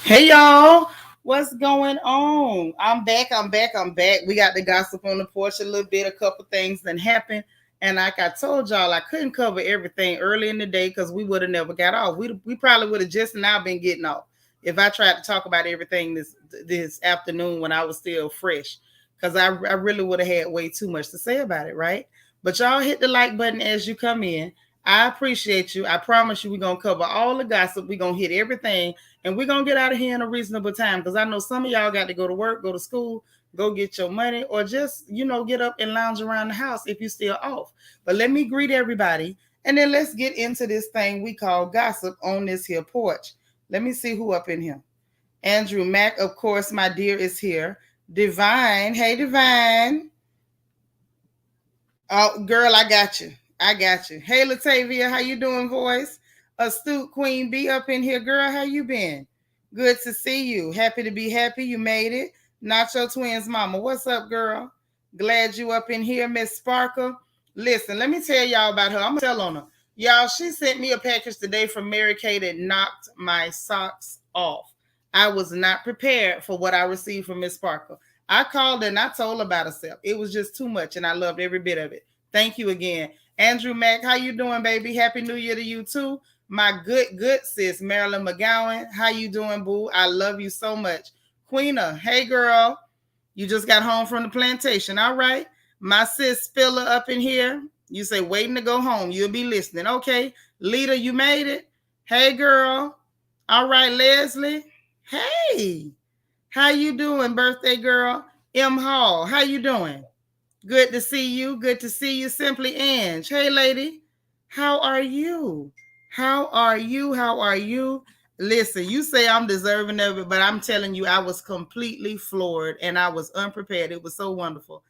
Hey y'all, what's going on? I'm back. We got the gossip on the porch a little bit, a couple things that happened. And like I told y'all, I couldn't cover everything early in the day because we would have never got off. We probably would have just now been getting off if I tried to talk about everything this afternoon when I was still fresh. Because I really would have had way too much to say about it, right? But y'all hit the like button as you come in. I appreciate you. I promise you we're gonna cover all the gossip. We're gonna hit everything and we're gonna get out of here in a reasonable time because I know some of y'all got to go to work, go to school, go get your money, or just get up and lounge around the house if you're still off. But let me greet everybody and then let's get into this thing we call gossip on this here porch. Let me see who up in here. Andrew Mack, of course, my dear, is here. Divine, hey Divine. Oh, girl, I got you. I got you. Hey Latavia, how you doing, voice? Astute Queen B up in here, girl. How you been? Good to see you. Happy to be happy. You made it. Nacho Twins mama. What's up, girl? Glad you up in here, Miss Sparkle. Listen, let me tell y'all about her. I'm gonna tell on her. Y'all, she sent me a package today from Mary Kay that knocked my socks off. I was not prepared for what I received from Miss Sparkle. I called her and I told her about herself. It was just too much, and I loved every bit of it. Thank you again. Andrew Mack, how you doing, baby? Happy New Year to you, too. My good sis, Marilyn McGowan. How you doing, boo? I love you so much. Queena, hey, girl. You just got home from the plantation, all right? My sis Spiller up in here. You say waiting to go home. You'll be listening. Okay. Lita, you made it. Hey, girl. All right, Leslie. Hey. How you doing, birthday girl? M. Hall, how you doing? Good to see you. Good to see you. Simply Ange. Hey, lady. How are you? How are you? How are you? Listen, you say I'm deserving of it, but I'm telling you, I was completely floored and I was unprepared. It was so wonderful.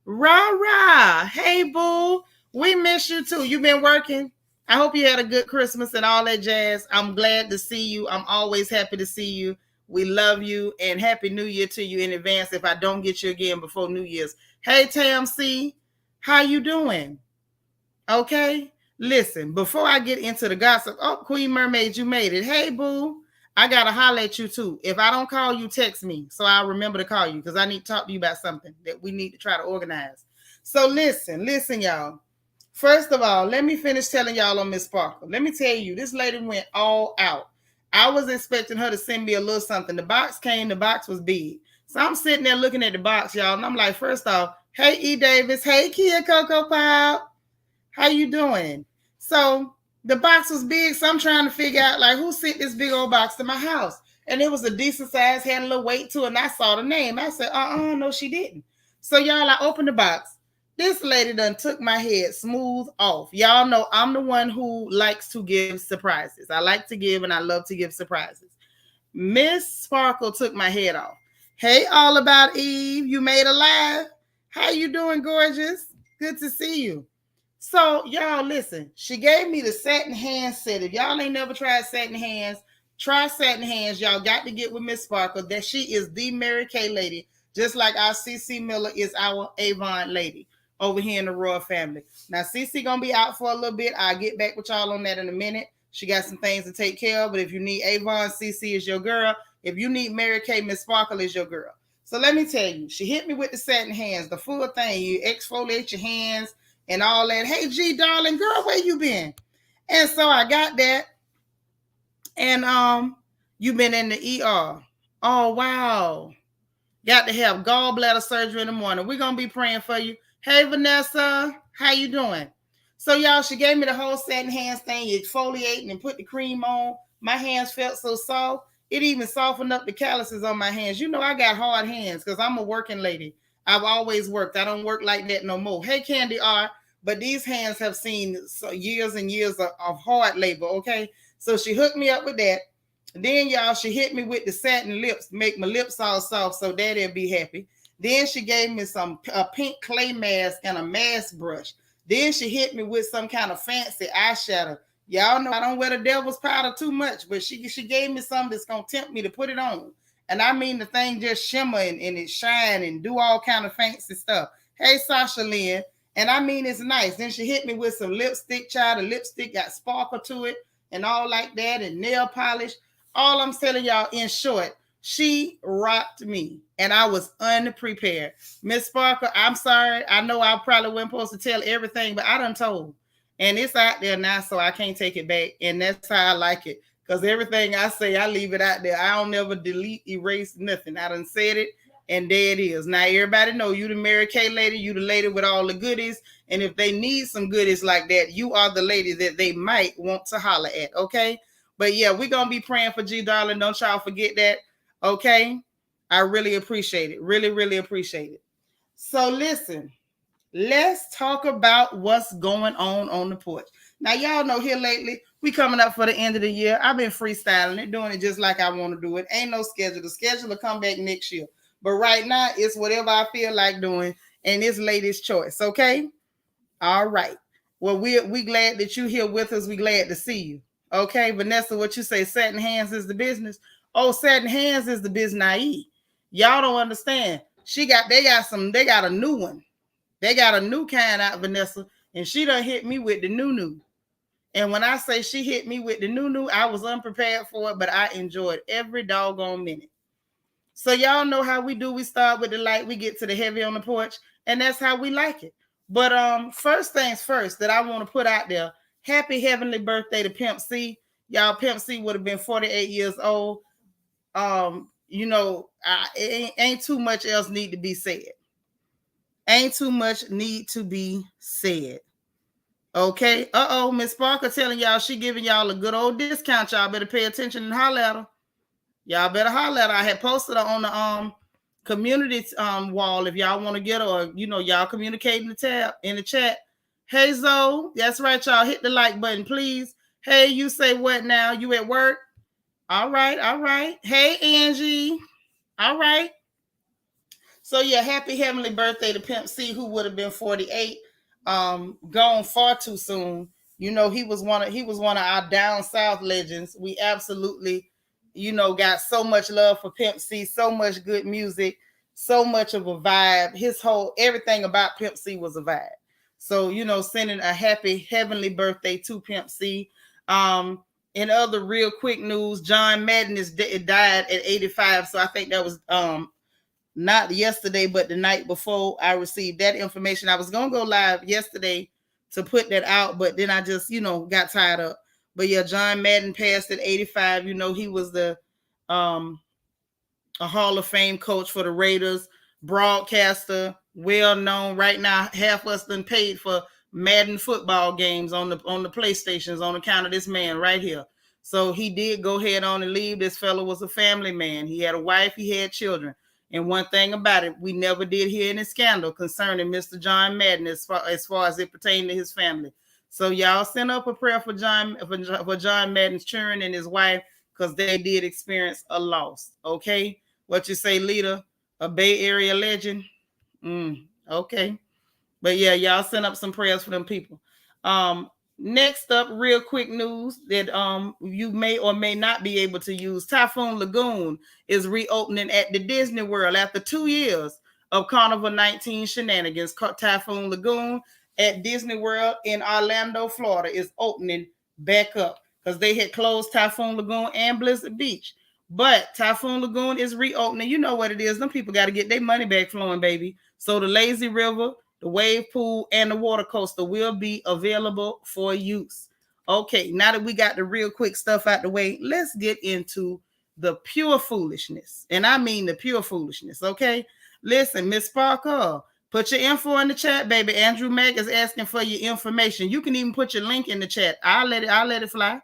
Rah, rah. Hey, boo. We miss you too. You been working? I hope you had a good Christmas and all that jazz. I'm glad to see you. I'm always happy to see you. We love you and happy New Year to you in advance if I don't get you again before New Year's. Hey, Tam C, how you doing? Okay. Listen, before I get into the gossip, oh, Queen Mermaid, you made it. Hey, boo. I got to holler at you too. If I don't call you, text me so I'll remember to call you because I need to talk to you about something that we need to try to organize. So listen, y'all. First of all, let me finish telling y'all on Miss Sparkle. Let me tell you, this lady went all out. I was expecting her to send me a little something. The box came, the box was big. So I'm sitting there looking at the box, y'all, and I'm like, first off, hey, E. Davis. Hey, Kia Coco Pop. How you doing? So the box was big, so I'm trying to figure out, like, who sent this big old box to my house? And it was a decent size, had a little weight to it, and I saw the name. I said, no, she didn't. So, y'all, I opened the box. This lady done took my head smooth off. Y'all know I'm the one who likes to give surprises. I like to give, and I love to give surprises. Miss Sparkle took my head off. Hey, All About Eve, you made a live. How you doing, gorgeous? Good to see you. So, y'all, listen. She gave me the satin hand set. If y'all ain't never tried satin hands, try satin hands. Y'all got to get with Miss Sparkle. That she is the Mary Kay lady, just like our CC Miller is our Avon lady over here in the Royal family. Now, CC gonna be out for a little bit. I'll get back with y'all on that in a minute. She got some things to take care of, but if you need Avon, CC is your girl. If you need Mary Kay, Miss Sparkle is your girl. So let me tell you, she hit me with the satin hands, the full thing. You exfoliate your hands and all that. Hey, G, darling, girl, where you been? And so I got that. And you been in the ER. Oh, wow. Got to have gallbladder surgery in the morning. We're going to be praying for you. Hey, Vanessa, how you doing? So, y'all, she gave me the whole satin hands thing. You exfoliating and put the cream on. My hands felt so soft. It even softened up the calluses on my hands. You know I got hard hands because I'm a working lady. I've always worked. I don't work like that no more. Hey, Candy R. But these hands have seen years and years of hard labor, okay? So she hooked me up with that. Then, y'all, she hit me with the satin lips, make my lips all soft so daddy'll be happy. Then she gave me a pink clay mask and a mask brush. Then she hit me with some kind of fancy eyeshadow. Y'all know I don't wear the devil's powder too much, but she gave me something that's going to tempt me to put it on. And I mean the thing just shimmer and it shine and do all kind of fancy stuff. Hey, Sasha Lynn. And I mean it's nice. Then she hit me with some lipstick, child. The lipstick got sparkle to it and all like that and nail polish. All I'm telling y'all in short, she rocked me and I was unprepared. Miss Sparkle, I'm sorry. I know I probably wasn't supposed to tell everything, but I done told. And it's out there now, so I can't take it back. And that's how I like it. Because everything I say, I leave it out there. I don't never delete, erase nothing. I done said it, and there it is. Now everybody know you the Mary Kay lady, you the lady with all the goodies. And if they need some goodies like that, you are the lady that they might want to holler at, okay? But yeah, we're going to be praying for G, darling. Don't y'all forget that, okay? I really appreciate it. Really, really appreciate it. So listen, let's talk about what's going on the porch. Now, y'all know here lately, we coming up for the end of the year. I've been freestyling it, doing it just like I want to do it. Ain't no schedule. The schedule will come back next year. But right now, it's whatever I feel like doing, and it's ladies' choice, okay? All right. Well, we glad that you here with us. We glad to see you. Okay, Vanessa, what you say? Satin hands is the business. Oh, satin hands is the business. Y'all don't understand. They got a new one. They got a new kind out, Vanessa, and she done hit me with the new. And when I say she hit me with the new, I was unprepared for it, but I enjoyed every doggone minute. So y'all know how we do. We start with the light, we get to the heavy on the porch, and that's how we like it. But first things first that I want to put out there, happy heavenly birthday to Pimp C. Y'all, Pimp C would have been 48 years old. Ain't too much else need to be said. Ain't too much need to be said. Okay. Miss Parker telling y'all she giving y'all a good old discount. Y'all better pay attention and holler at her. Y'all better holler at her. I had posted her on the community wall if y'all want to get her, or y'all communicate in the chat. Hey Zoe, that's right, y'all. Hit the like button, please. Hey, you say what now? You at work? All right. Hey Angie. All right. So yeah, happy heavenly birthday to Pimp C, who would have been 48. Gone far too soon. He was one of our down south legends. We absolutely, got so much love for Pimp C, so much good music, so much of a vibe. Everything about Pimp C was a vibe. So, sending a happy heavenly birthday to Pimp C. In other real quick news, John Madden died at 85. So I think that was not yesterday, but the night before I received that information. I was going to go live yesterday to put that out, but then I just, got tied up. But yeah, John Madden passed at 85. He was a Hall of Fame coach for the Raiders, broadcaster, well known. Right now, half us done paid for Madden football games on the PlayStations on account of this man right here. So he did go ahead on and leave. This fellow was a family man. He had a wife, he had children. And one thing about it, we never did hear any scandal concerning Mr. John Madden as far as it pertained to his family. So y'all send up a prayer for John Madden's children and his wife, because they did experience a loss. Okay, what you say, Lita? A Bay Area legend. Okay, but yeah, y'all send up some prayers for them people. Next up, real quick news that you may or may not be able to use. Typhoon Lagoon is reopening at the Disney World after 2 years of Carnival 19 shenanigans. Typhoon Lagoon at Disney World in Orlando, Florida is opening back up because they had closed Typhoon Lagoon and Blizzard Beach. But Typhoon Lagoon is reopening. You know what it is. Them people got to get their money back flowing, baby. So the Lazy River, the wave pool, and the water coaster will be available for use. Okay, now that we got the real quick stuff out the way, let's get into the pure foolishness. And I mean the pure foolishness, okay? Listen, Miss Parker, put your info in the chat, baby. Andrew Mack is asking for your information. You can even put your link in the chat. I'll let it fly.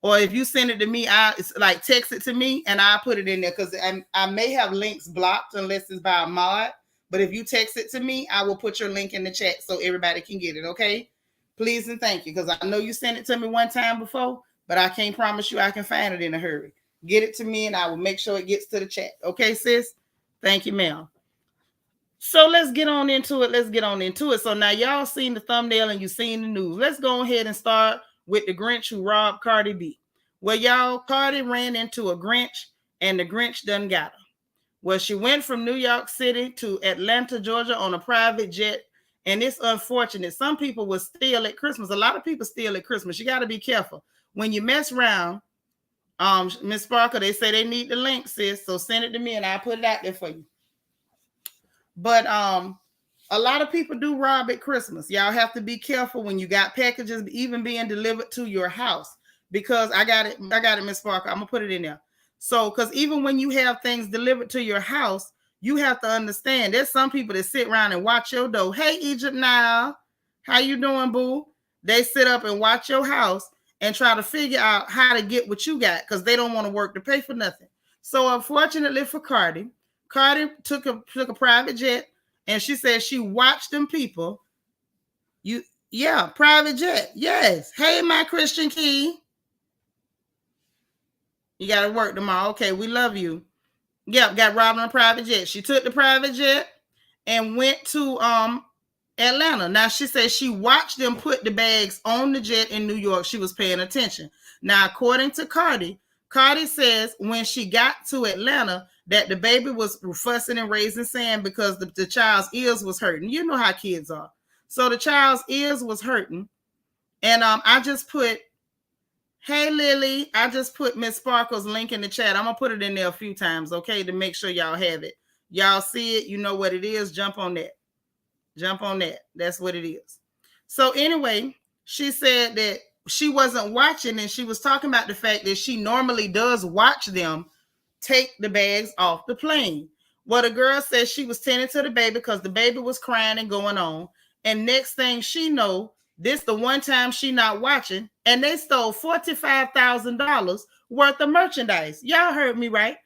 Or if you send it to me, text it to me and I'll put it in there, because I may have links blocked unless it's by a mod. But if you text it to me, I will put your link in the chat so everybody can get it, okay? Please and thank you, because I know you sent it to me one time before, but I can't promise you I can find it in a hurry. Get it to me and I will make sure it gets to the chat. Okay, sis? Thank you, ma'am. So let's get on into it. So now y'all seen the thumbnail and you seen the news. Let's go ahead and start with the Grinch who robbed Cardi B. Well, y'all, Cardi ran into a Grinch and the Grinch done got her. Well, she went from New York City to Atlanta, Georgia on a private jet. And it's unfortunate. Some people will steal at Christmas. A lot of people steal at Christmas. You got to be careful. When you mess around, Miss Sparkle, they say they need the link, sis. So send it to me and I'll put it out there for you. But a lot of people do rob at Christmas. Y'all have to be careful when you got packages even being delivered to your house. Because I got it, Miss Sparkle. I'm gonna put it in there. So, because even when you have things delivered to your house, you have to understand there's some people that sit around and watch your door. Hey, Egypt now, how you doing, boo? They sit up and watch your house and try to figure out how to get what you got because they don't want to work to pay for nothing. So, unfortunately for Cardi took a private jet, and she said she watched them people. Private jet. Yes. Hey, my Christian Key. You got to work tomorrow. Okay, we love you. Yep, got robbed on a private jet. She took the private jet and went to Atlanta. Now, she said she watched them put the bags on the jet in New York. She was paying attention. Now, according to Cardi says when she got to Atlanta that the baby was fussing and raising sand because the child's ears was hurting. You know how kids are. So the child's ears was hurting. And I just put, hey, Lily, I just put Miss Sparkle's link in the chat. I'm going to put it in there a few times, okay, to make sure y'all have it. Y'all see it. You know what it is. Jump on that. Jump on that. That's what it is. So anyway, she said that she wasn't watching, and she was talking about the fact that she normally does watch them take the bags off the plane. Well, the girl says she was tending to the baby because the baby was crying and going on. And next thing she know, this the one time she not watching, and they stole $45,000 worth of merchandise. Y'all heard me right?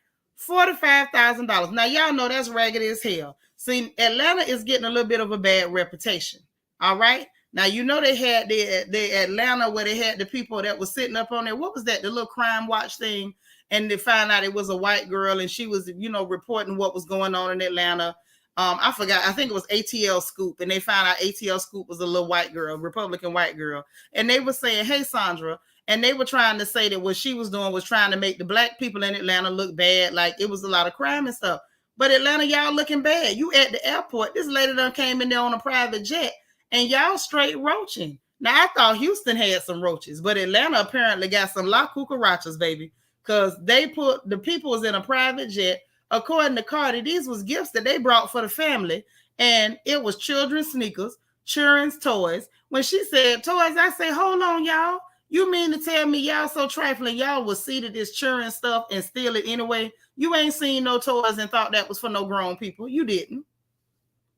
$45,000. Now, y'all know that's raggedy as hell. See, Atlanta is getting a little bit of a bad reputation. All right? Now, you know they had the Atlanta where they had the people that was sitting up on there. What was that? The little crime watch thing. And they found out it was a white girl, and she was, reporting what was going on in Atlanta. I forgot. I think it was ATL Scoop, and they found out ATL Scoop was a little white girl, Republican white girl. And they were saying, hey, Sandra, and they were trying to say that what she was doing was trying to make the black people in Atlanta look bad, like it was a lot of crime and stuff. But Atlanta, y'all looking bad. You at the airport. This lady done came in there on a private jet, and y'all straight roaching. Now, I thought Houston had some roaches, but Atlanta apparently got some La Cucarachas, baby, because they put the people was in a private jet. According to Cardi, these was gifts that they brought for the family, and it was children's sneakers, children's toys. When she said toys, I say, hold on, y'all. You mean to tell me y'all so trifling, y'all will see that this children's stuff and steal it anyway? You ain't seen no toys and thought that was for no grown people. You didn't.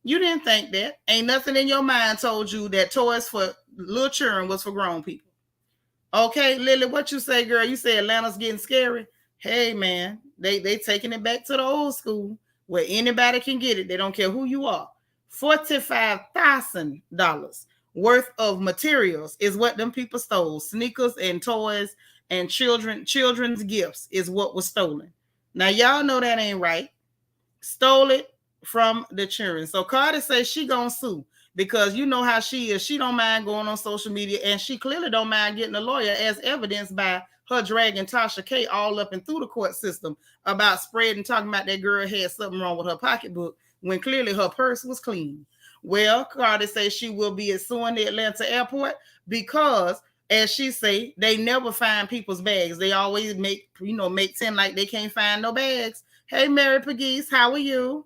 You didn't think that. Ain't nothing in your mind told you that toys for little children was for grown people. Okay, Lily, what you say, girl? You say Atlanta's getting scary. Hey, man, they taking it back to the old school where anybody can get it. They don't care who you are. $45,000 worth of materials is what them people stole. Sneakers and toys and children's gifts is what was stolen. Now, y'all know that ain't right. Stole it from the children. So Cardi says she gonna sue because you know how she is. She don't mind going on social media, and she clearly don't mind getting a lawyer, as evidenced by her dragging Tasha K all up and through the court system about spreading, talking about that girl had something wrong with her pocketbook when clearly her purse was clean. Well, Cardi says she will be suing the Atlanta airport because, as she say, they never find people's bags. They always make 10 like they can't find no bags. Hey, Mary Pegues, how are you?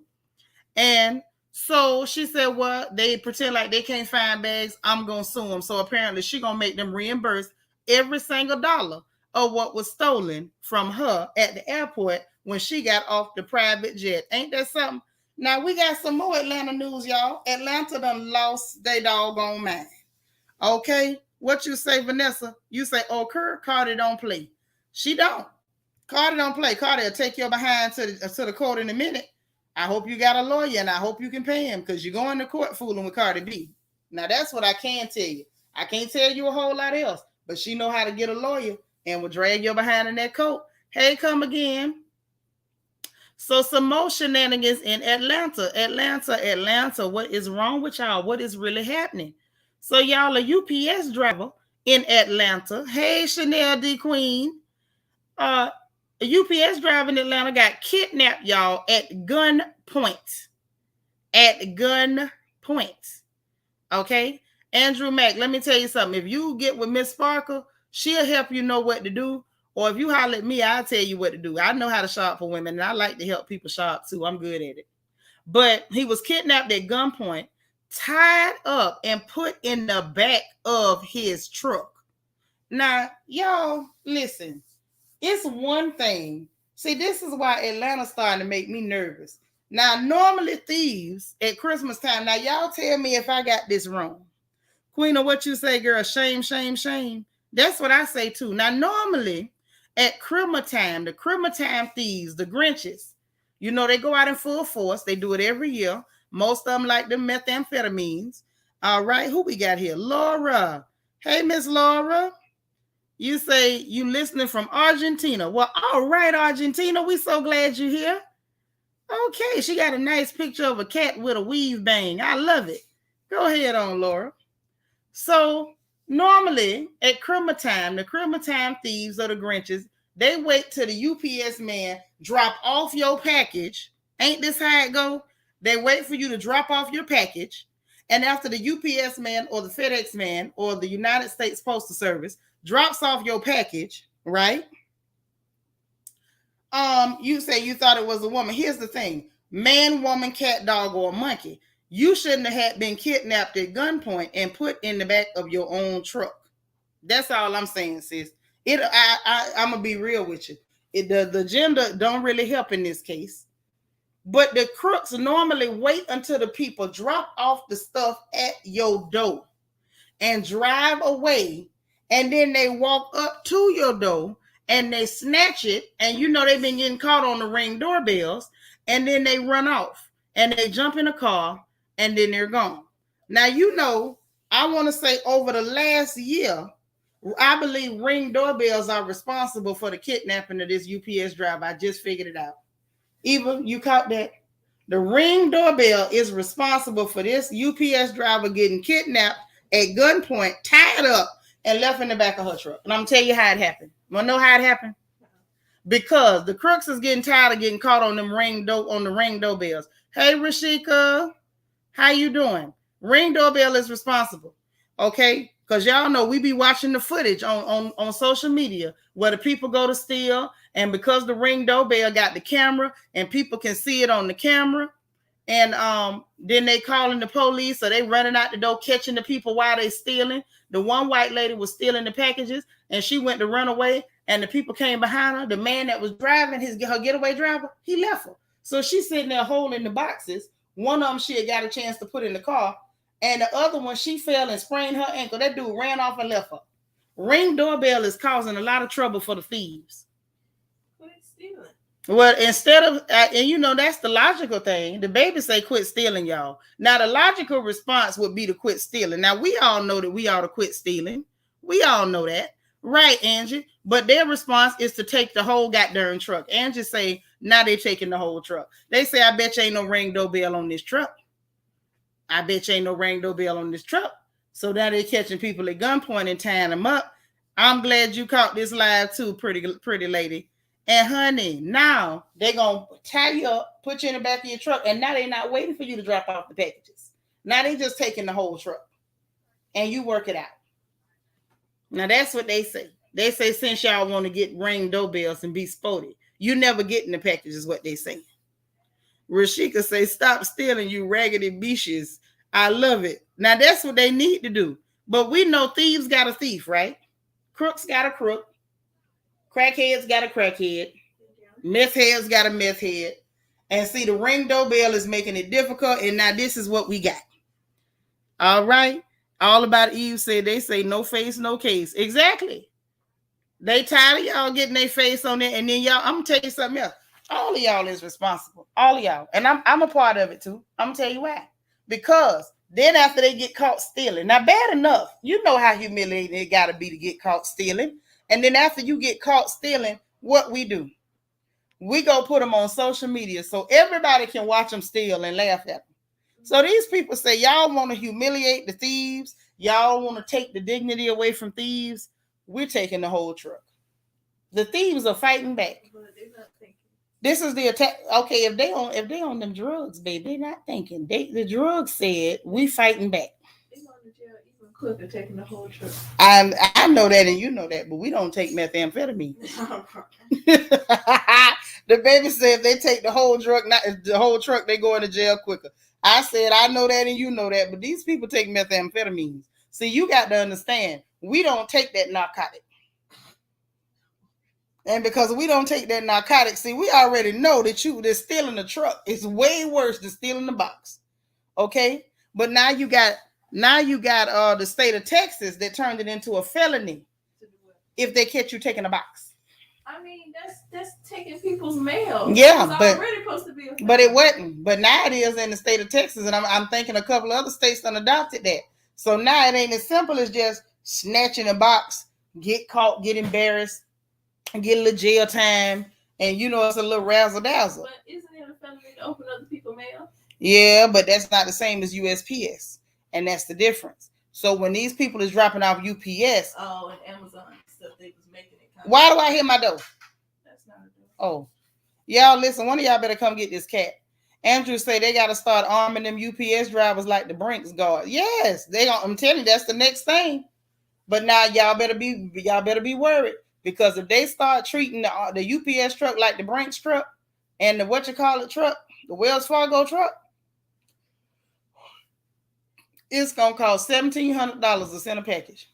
And so she said, well, they pretend like they can't find bags. I'm going to sue them. So apparently she going to make them reimburse every single dollar of what was stolen from her at the airport when she got off the private jet. Ain't that something? Now, we got some more Atlanta news, y'all. Atlanta done lost their doggone mind. Okay? What you say, Vanessa? You say, oh, Cardi don't play. She don't. Cardi don't play. Cardi will take your behind to the court in a minute. I hope you got a lawyer, and I hope you can pay him because you're going to court fooling with Cardi B. Now, that's what I can tell you. I can't tell you a whole lot else, but she know how to get a lawyer and will drag your behind in that coat. Hey, come again. So some more shenanigans in Atlanta. Atlanta. What is wrong with y'all? What is really happening? So y'all, a UPS driver in Atlanta. Hey, Chanel D. Queen. A UPS driver in Atlanta got kidnapped, y'all, at gunpoint. At gunpoint. Okay? Andrew Mack, let me tell you something. If you get with Miss Sparkle, she'll help you know what to do. Or if you holler at me, I'll tell you what to do. I know how to shop for women, and I like to help people shop too. I'm good at it. But he was kidnapped at gunpoint, tied up, and put in the back of his truck. Now, y'all, listen. It's one thing. See, this is why Atlanta's starting to make me nervous. Now, normally thieves at Christmas time. Now, y'all tell me if I got this wrong. Queen, of what you say, girl? Shame, shame, shame. That's what I say too. Now, normally at Christmas time, the Christmas time thieves, the Grinches, you know, they go out in full force. They do it every year. Most of them like the methamphetamines. All right, who we got here? Laura. Hey, Miss Laura. You say you listening from Argentina. Well, all right, Argentina. We so glad you're here. Okay, she got a nice picture of a cat with a weave bang. I love it. Go ahead on, Laura. So normally at Christmas time, the Christmas time thieves or the Grinches, they wait till the UPS man drop off your package. Ain't this how it go? They wait for you to drop off your package. And after the UPS man or the FedEx man or the United States Postal Service drops off your package, right? You say you thought it was a woman. Here's the thing. Man, woman, cat, dog, or monkey. You shouldn't have been kidnapped at gunpoint and put in the back of your own truck. That's all I'm saying, sis. I'm gonna be real with you. The gender don't really help in this case. But the crooks normally wait until the people drop off the stuff at your door and drive away, and then they walk up to your door and they snatch it, and you know they've been getting caught on the Ring doorbells, and then they run off and they jump in a car and then they're gone. Now, you know, I want to say over the last year, I believe Ring doorbells are responsible for the kidnapping of this UPS driver. I just figured it out. Eva, you caught that? The Ring doorbell is responsible for this UPS driver getting kidnapped at gunpoint, tied up, and left in the back of her truck. And I'm going to tell you how it happened. Want to know how it happened? Because the crooks is getting tired of getting caught on the Ring doorbells. Hey, Rashika, how you doing? Ring doorbell is responsible, okay? Because y'all know we be watching the footage on social media where the people go to steal, and because the Ring doorbell got the camera and people can see it on the camera, and then they calling the police, so they running out the door catching the people while they stealing. The one white lady was stealing the packages, and she went to run away, and the people came behind her. The man that was driving her getaway driver, he left her. So she's sitting there holding the boxes. One of them she had got a chance to put in the car, and the other one she fell and sprained her ankle. That dude ran off and left her. Ring doorbell is causing a lot of trouble for the thieves. Quit stealing. Well, instead of, and you know, that's the logical thing. The baby say quit stealing, y'all. Now, the logical response would be to quit stealing. Now, we all know that we ought to quit stealing. We all know that. Right, Angie? But their response is to take the whole goddamn truck. Angie say, now they're taking the whole truck. They say, I bet you ain't no Ring doorbell on this truck. I bet you ain't no Ring doorbell on this truck. So now they're catching people at gunpoint and tying them up. I'm glad you caught this live too, pretty lady. And honey, now they're going to tie you up, put you in the back of your truck, and now they're not waiting for you to drop off the packages. Now they just taking the whole truck, and you work it out. Now that's what they say. They say since y'all want to get Ring doorbells and be sporty, you never getting the package is what they say. Rashika say, stop stealing, you raggedy bitches. I love it. Now that's what they need to do. But we know thieves got a thief, right? Crooks got a crook. Crackheads got a crackhead. Meth heads got a meth head. And see, the Ring doorbell is making it difficult. And now this is what we got. All right. All About Eve said, they say no face, no case. Exactly. They tired of y'all getting their face on it. And then y'all, I'm going to tell you something else. All of y'all is responsible. All of y'all. And I'm a part of it too. I'm going to tell you why. Because then after they get caught stealing. Now, bad enough. You know how humiliating it got to be to get caught stealing. And then after you get caught stealing, what we do? We go put them on social media so everybody can watch them steal and laugh at them. So these people say, y'all want to humiliate the thieves. Y'all want to take the dignity away from thieves. We're taking the whole truck. The thieves are fighting back. This is the attack. Okay, if they on them drugs, baby, they're not thinking. The drugs said we fighting back. quicker taking the whole truck. I know that and you know that, but we don't take methamphetamine. The baby said if they take the whole truck, they go into jail quicker. I said I know that and you know that, but these people take methamphetamines. See, you got to understand, we don't take that narcotic. And because we don't take that narcotic, see, we already know that stealing the truck is way worse than stealing the box. Okay? But now you got the state of Texas that turned it into a felony if they catch you taking a box. I mean, that's taking people's mail. Yeah, it's but already supposed to be a felony. But it wasn't. But now it is in the state of Texas, and I'm thinking a couple of other states done adopted that. So now it ain't as simple as just snatching a box, get caught, get embarrassed, and get a little jail time, and it's a little razzle dazzle. But isn't it a felony to open other people's mail? Yeah, but that's not the same as USPS, and that's the difference. So when these people is dropping off UPS, and Amazon stuff, they was making it. Why do I hear my door? That's not a door. Oh, y'all listen. One of y'all better come get this cat. Andrew say they got to start arming them UPS drivers like the Brinks guard. Yes, I'm telling you, that's the next thing. But now y'all better be worried, because if they start treating the UPS truck like the Brinks truck and the truck, the Wells Fargo truck, it's gonna cost $1,700 to send a package.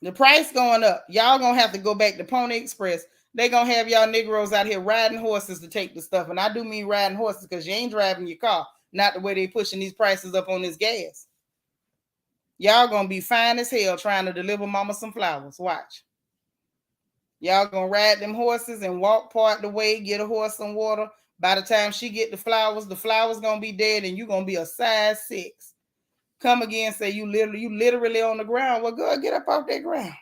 The price going up. Y'all gonna have to go back to Pony Express. They gonna have y'all Negroes out here riding horses to take the stuff. And I do mean riding horses because you ain't driving your car. Not the way they pushing these prices up on this gas. Y'all gonna be fine as hell trying to deliver mama some flowers. Watch. Y'all gonna ride them horses and walk part the way, get a horse some water. By the time she get the flowers gonna be dead and you gonna be a size 6. Come again, say you literally on the ground. Well, go get up off that ground.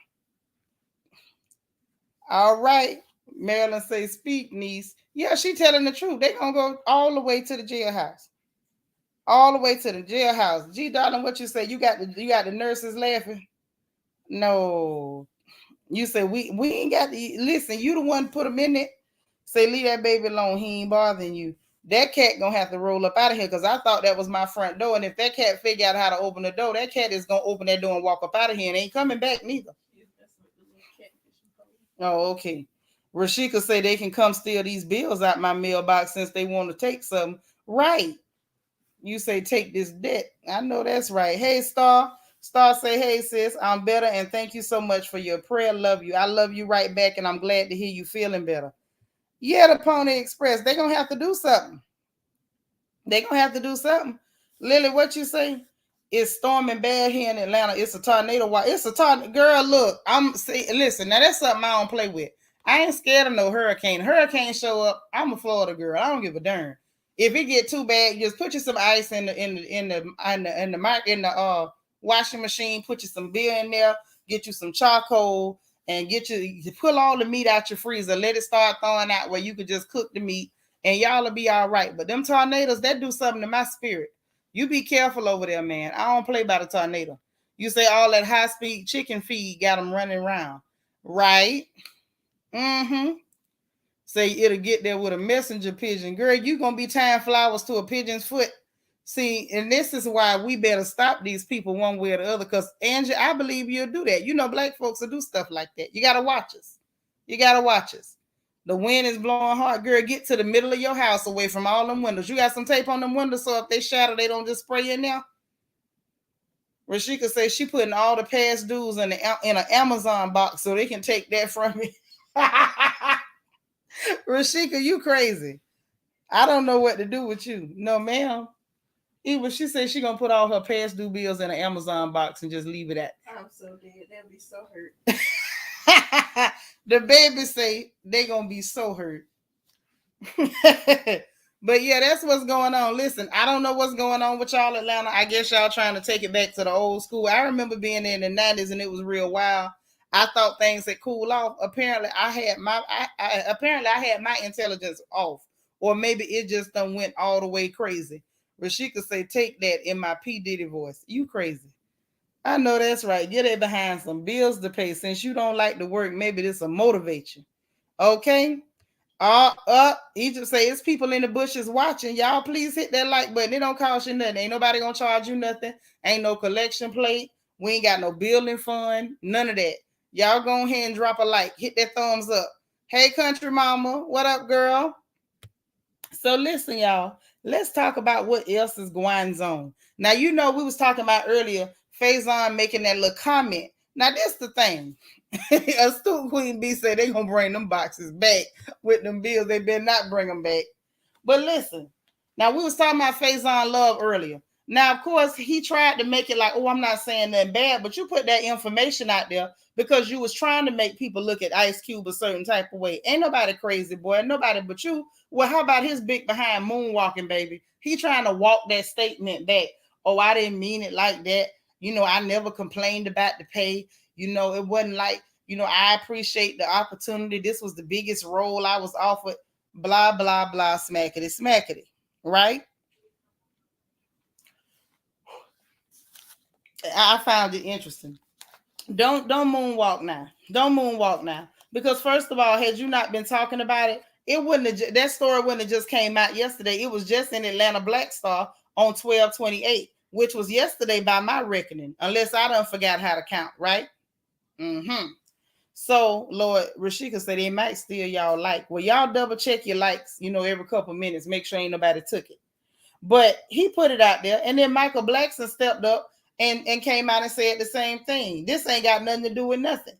All right. Marilyn say, speak, niece. Yeah, she telling the truth. They gonna go all the way to the jailhouse. All the way to the jailhouse. G, darling, what you say? You got the nurses laughing? No. You say we ain't got to listen. You the one put them in it. Say, leave that baby alone. He ain't bothering you. That cat gonna have to roll up out of here, because I thought that was my front door. And if that cat figure out how to open the door, that cat is gonna open that door and walk up out of here and ain't coming back neither. Oh, okay. Rashika say they can come steal these bills out my mailbox since they want to take some. Right. You say take this debt. I know that's right. Hey, Star. Star say, hey, sis, I'm better, and thank you so much for your prayer. Love you. I love you right back, and I'm glad to hear you feeling better. Yeah, the Pony Express, they're going to have to do something. Lily, what you say? It's storming bad here in Atlanta. It's a tornado. It's a tornado. Girl, look, listen, now that's something I don't play with. I ain't scared of no hurricane. Hurricane show up, I'm a Florida girl. I don't give a darn. If it get too bad, just put you some ice in the washing machine, put you some beer in there, get you some charcoal, and you pull all the meat out your freezer, let it start thawing out where you could just cook the meat, and y'all will be all right. But them tornadoes, that do something to my spirit. You be careful over there, man. I don't play by the tornado. You say all that high-speed chicken feed got them running around. Right? Mm-hmm. Say it'll get there with a messenger pigeon. Girl, you going to be tying flowers to a pigeon's foot. See, and this is why we better stop these people one way or the other, because, Angie, I believe you'll do that. Black folks will do stuff like that. You got to watch us. The wind is blowing hard. Girl, get to the middle of your house away from all them windows. You got some tape on them windows so if they shatter, they don't just spray in there? Rashika says she putting all the past dues in an Amazon box so they can take that from me. Rashika, you crazy. I don't know what to do with you. No, ma'am. Even she said she gonna put all her past due bills in an Amazon box and just leave it at. I'm so dead. They'll be so hurt. The baby say they gonna be so hurt. But yeah, that's what's going on. Listen, I don't know what's going on with y'all Atlanta. I guess y'all trying to take it back to the old school. I remember being in the 90s and it was real wild. I thought things had cooled off. Apparently, I had my intelligence off, or maybe it just done went all the way crazy. Rashika say, take that in my P. Diddy voice. You crazy. I know that's right. Get it behind some bills to pay. Since you don't like to work, maybe this will motivate you. Okay? He just say it's people in the bushes watching. Y'all please hit that like button. It don't cost you nothing. Ain't nobody gonna charge you nothing. Ain't no collection plate. We ain't got no building fund. None of that. Y'all go ahead and drop a like. Hit that thumbs up. Hey, country mama, what up, girl? So listen, y'all. Let's talk about what else is going on. Now, you know, we was talking about earlier, Faizon making that little comment. Now, this the thing. Astute Queen B said they gonna bring them boxes back with them bills. They better not bring them back. But listen, now we was talking about Faison Love earlier. Now, of course, he tried to make it like, oh, I'm not saying nothing bad, but you put that information out there because you was trying to make people look at Ice Cube a certain type of way. Ain't nobody crazy, boy. Nobody but you. Well, how about his big behind moonwalking, baby? He trying to walk that statement back. Oh, I didn't mean it like that. You know, I never complained about the pay. You know, it wasn't like, you know, I appreciate the opportunity. This was the biggest role I was offered. Blah, blah, blah, smackety, smackety. Right? I found it interesting. Don't moonwalk now. Don't moonwalk now. Because first of all, had you not been talking about it, it wouldn't have, that story wouldn't have just came out yesterday. It was just in Atlanta Black Star on 12/28, which was yesterday by my reckoning, unless I done forgot how to count, right? Mm-hmm. So, Lord, Rashika said they might steal y'all like. Well, y'all double check your likes, you know, every couple minutes. Make sure ain't nobody took it. But he put it out there. And then Michael Blackson stepped up and came out and said the same thing. This ain't got nothing to do with nothing.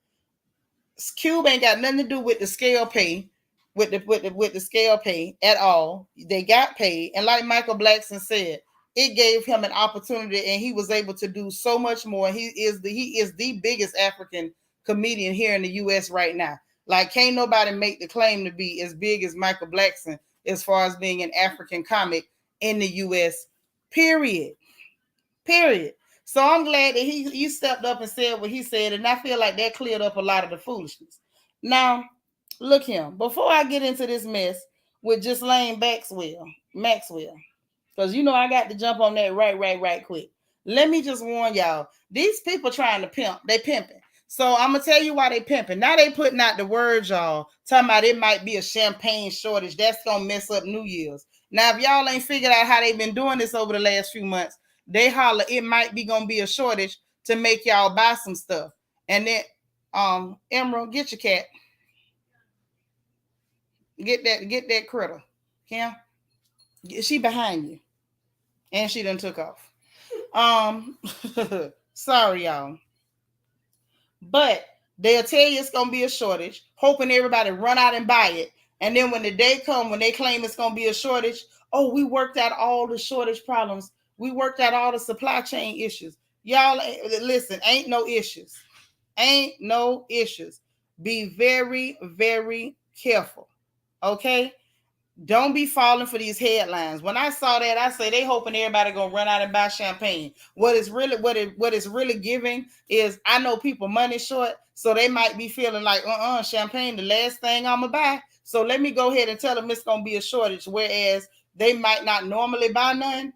Cube ain't got nothing to do with the scale pay, with the scale pay at all. They got paid. And like Michael Blackson said, it gave him an opportunity and he was able to do so much more. He is the biggest African comedian here in the US right now. Like, can't nobody make the claim to be as big as Michael Blackson as far as being an African comic in the US, period. So I'm glad that he stepped up and said what he said, and I feel like that cleared up a lot of the foolishness. Now, look here. Before I get into this mess with Ghislaine Maxwell, because you know I got to jump on that right quick. Let me just warn y'all, these people trying to pimp, they pimping. So I'm gonna tell you why they pimping. Now they putting out the words, y'all, talking about it might be a champagne shortage. That's gonna mess up New Year's. Now, if y'all ain't figured out how they've been doing this over the last few months, they holler it might be gonna be a shortage to make y'all buy some stuff. And then Emerald, get your cat. Get that critter. Kim. She behind you. And she done took off. Sorry, y'all. But they'll tell you it's gonna be a shortage, hoping everybody run out and buy it. And then when the day come, when they claim it's gonna be a shortage, oh, we worked out all the shortage problems. We worked out all the supply chain issues. Y'all, listen, ain't no issues. Ain't no issues. Be very, very careful. Okay? Don't be falling for these headlines. When I saw that, I say they hoping everybody gonna run out and buy champagne. What is really giving is I know people money short, so they might be feeling like champagne the last thing I'm gonna buy. So let me go ahead and tell them it's gonna be a shortage, whereas they might not normally buy none.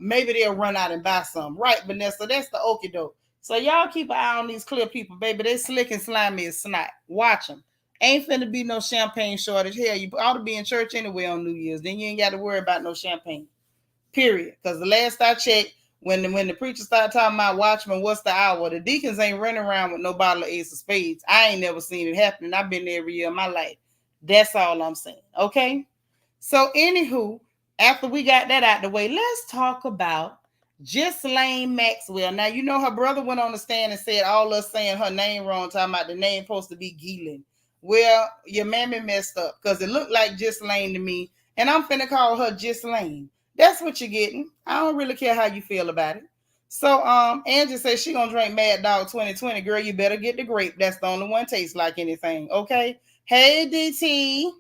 Maybe they'll run out and buy some. Right, Vanessa? That's the okie doke. So y'all keep an eye on these clear people, baby. They slick and slimy as snot. Watch them. Ain't finna be no champagne shortage. Hell, you ought to be in church anyway on New Year's. Then you ain't got to worry about no champagne. Period. Because the last I checked, when the preacher started talking about watchmen, what's the hour? The deacons ain't running around with no bottle of Ace of Spades. I ain't never seen it happening. I've been there every year of my life. That's all I'm saying. Okay? So, anywho, after we got that out the way, let's talk about Ghislaine Maxwell. Now, you know her brother went on the stand and said all us saying her name wrong, talking about the name supposed to be Ghislaine. Well, your mammy messed up because it looked like Ghislaine to me, and I'm finna call her Ghislaine. That's what you're getting. I don't really care how you feel about it. So, Angie says she gonna drink Mad Dog 2020. Girl, you better get the grape. That's the only one tastes like anything. Okay. Hey, DT.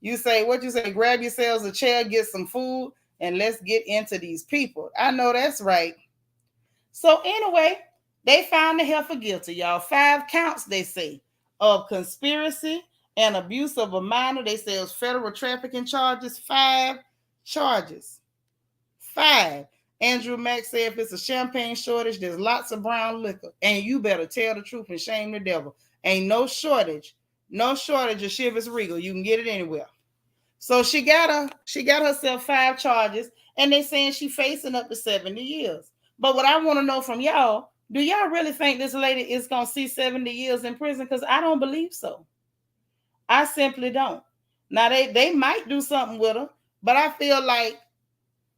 You say what you say? Grab yourselves a chair, get some food, and let's get into these people. I know that's right. So anyway, they found the heifer guilty, y'all. 5 counts, they say, of conspiracy and abuse of a minor. They say it was federal trafficking charges. 5 charges. 5. Andrew Mack said if it's a champagne shortage, there's lots of brown liquor. And you better tell the truth and shame the devil. Ain't no shortage. No shortage of Chivas Regal. You can get it anywhere. So she got herself 5 charges, and they saying she facing up to 70 years. But what I want to know from y'all, do y'all really think this lady is gonna see 70 years in prison? Because I don't believe so. I simply don't. Now they might do something with her, but I feel like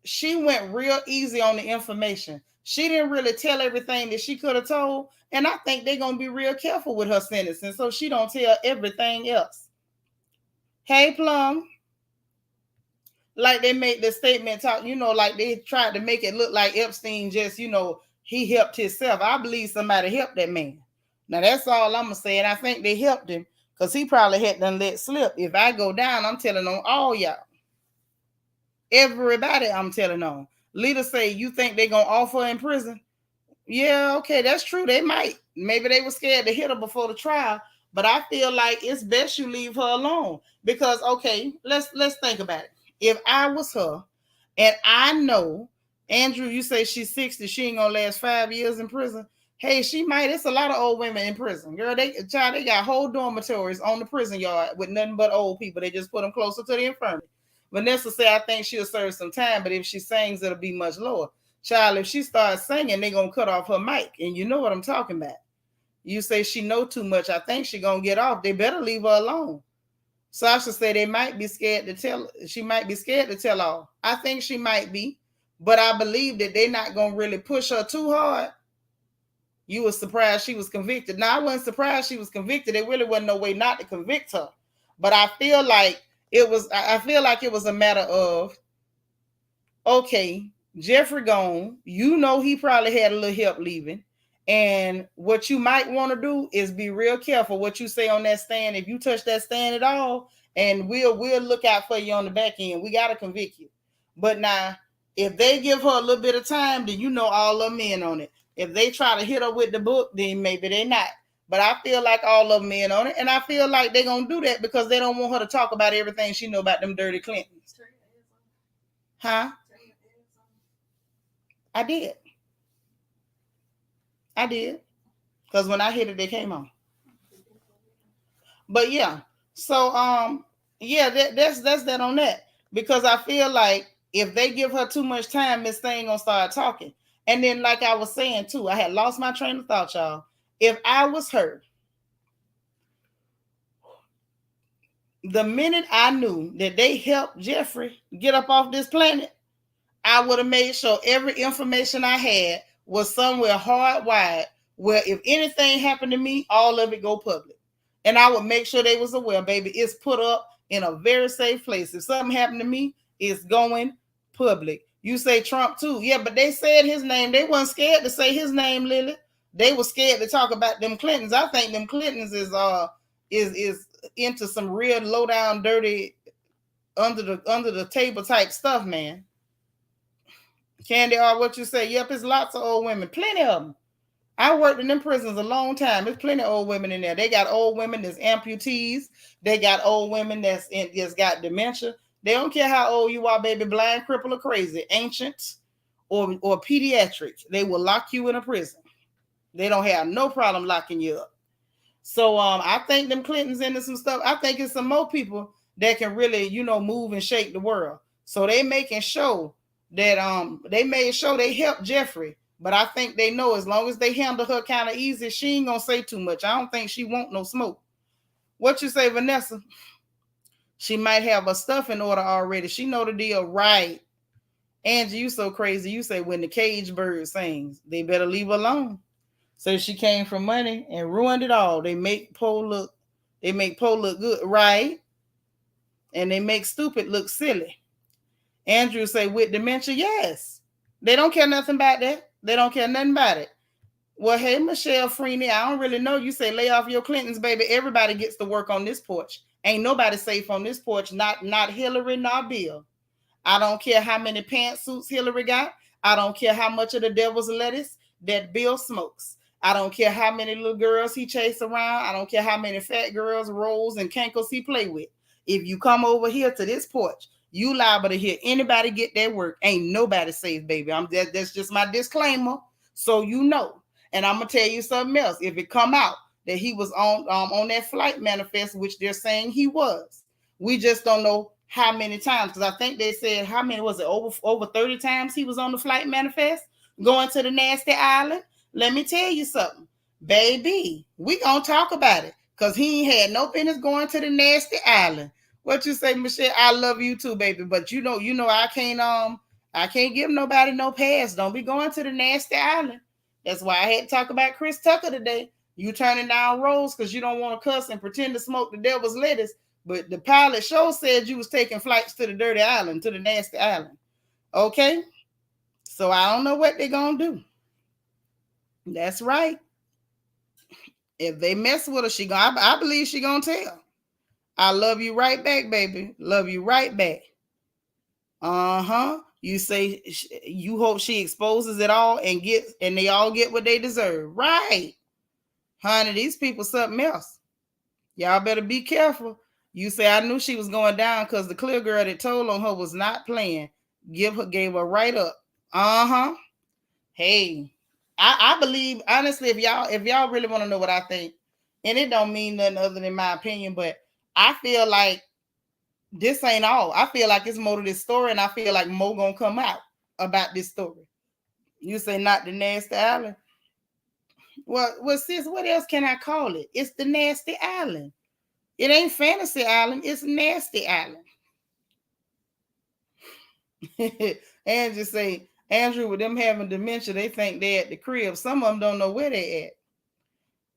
she went real easy on the information. She didn't really tell everything that she could have told, and I think they're gonna be real careful with her sentencing so she don't tell everything else. Hey, Plum. Like they made the statement talk, like they tried to make it look like Epstein just, he helped himself. I believe somebody helped that man. Now that's all I'm gonna say, and I think they helped him because he probably had done let slip. If I go down, I'm telling on all y'all. Everybody I'm telling on. Leader say, you think they're gonna offer in prison? Yeah, okay, that's true. They might. Maybe they were scared to hit her before the trial, but I feel like it's best you leave her alone because, okay, let's think about it. If I was her, and I know, Andrew, you say she's 60, she ain't gonna last 5 years in prison. Hey, she might. It's a lot of old women in prison. Girl, they got whole dormitories on the prison yard with nothing but old people. They just put them closer to the infirmary. Vanessa say, I think she'll serve some time, but if she sings, it'll be much lower. Child, if she starts singing, they're going to cut off her mic. And you know what I'm talking about. You say she know too much. I think she going to get off. They better leave her alone. Sasha said they might be scared to tell. She might be scared to tell all. I think she might be. But I believe that they're not going to really push her too hard. You were surprised she was convicted. Now, I wasn't surprised she was convicted. There really wasn't no way not to convict her. But I feel like it was a matter of, okay, Jeffrey gone. He probably had a little help leaving. And what you might want to do is be real careful what you say on that stand. If you touch that stand at all, and we'll look out for you on the back end. We got to convict you. But now, if they give her a little bit of time, then all of them in on it. If they try to hit her with the book, then maybe they're not. But I feel like all of them in on it. And I feel like they're going to do that because they don't want her to talk about everything she know about them dirty Clintons. Huh? I did. Because when I hit it, they came on. But yeah. So, that's that on that. Because I feel like if they give her too much time, Miss Thing gonna start talking. And then, like I was saying too, I had lost my train of thought, y'all. If I was her, the minute I knew that they helped Jeffrey get up off this planet, I would have made sure every information I had was somewhere hardwired where if anything happened to me, all of it go public. And I would make sure they was aware, baby, it's put up in a very safe place. If something happened to me, it's going public. You say Trump too. Yeah, but they said his name. They weren't scared to say his name, Lily. They were scared to talk about them Clintons. I think them Clintons is into some real low down, dirty, under the table type stuff, man. Candy, or what you say? Yep, it's lots of old women, plenty of them. I worked in them prisons a long time. There's plenty of old women in there. They got old women that's amputees. They got old women that's got dementia. They don't care how old you are, baby, blind, crippled, or crazy, ancient, or pediatric. They will lock you in a prison. They don't have no problem locking you up. So I think them Clintons into some stuff. I think it's some more people that can really, move and shake the world. So they making sure that they made sure they helped Jeffrey. But I think they know as long as they handle her kind of easy, she ain't gonna say too much. I don't think she want no smoke. What you say, Vanessa? She might have her stuff in order already. She know the deal, right? Angie, you so crazy. You say when the cage bird sings, they better leave her alone. So she came from money and ruined it all. They make Poe look good, right? And they make stupid look silly. Andrew say with dementia, yes. They don't care nothing about that. They don't care nothing about it. Well, hey, Michelle Freeney, I don't really know. You say lay off your Clintons, baby. Everybody gets to work on this porch. Ain't nobody safe on this porch, not Hillary, not Bill. I don't care how many pantsuits Hillary got. I don't care how much of the devil's lettuce that Bill smokes. I don't care how many little girls he chase around. I don't care how many fat girls, rolls, and cankles he play with. If you come over here to this porch, you liable to hear anybody get their work. Ain't nobody safe, baby. That's just my disclaimer, so you know. And I'm gonna tell you something else. If it come out that he was on that flight manifest, which they're saying he was. We just don't know how many times, because I think they said how many was it, over 30 times he was on the flight manifest going to the nasty island. Let me tell you something, baby. We gonna talk about it because he ain't had no business going to the nasty island. What you say, Michelle? I love you too, baby. But you know, I can't give nobody no pass. Don't be going to the nasty island. That's why I had to talk about Chris Tucker today. You turning down roles because you don't want to cuss and pretend to smoke the devil's lettuce. But the pilot show said you was taking flights to the dirty island, to the nasty island. Okay? So I don't know what they're going to do. That's right. If they mess with her, I believe she going to tell. I love you right back, baby. Love you right back. Uh-huh. You say you hope she exposes it all and they all get what they deserve. Right. Honey, these people something else. Y'all better be careful. You say I knew she was going down because the clear girl that told on her was not playing. Gave her right up. Uh-huh. Hey, I believe, honestly, if y'all really want to know what I think, and it don't mean nothing other than my opinion, but I feel like this ain't all. I feel like it's more to this story, and I feel like more gonna come out about this story. You say not the nasty island. Well, sis, what else can I call it? It's the nasty island. It ain't fantasy island. It's nasty island. And just say, Andrew, with them having dementia, they think they at the crib. Some of them don't know where they at.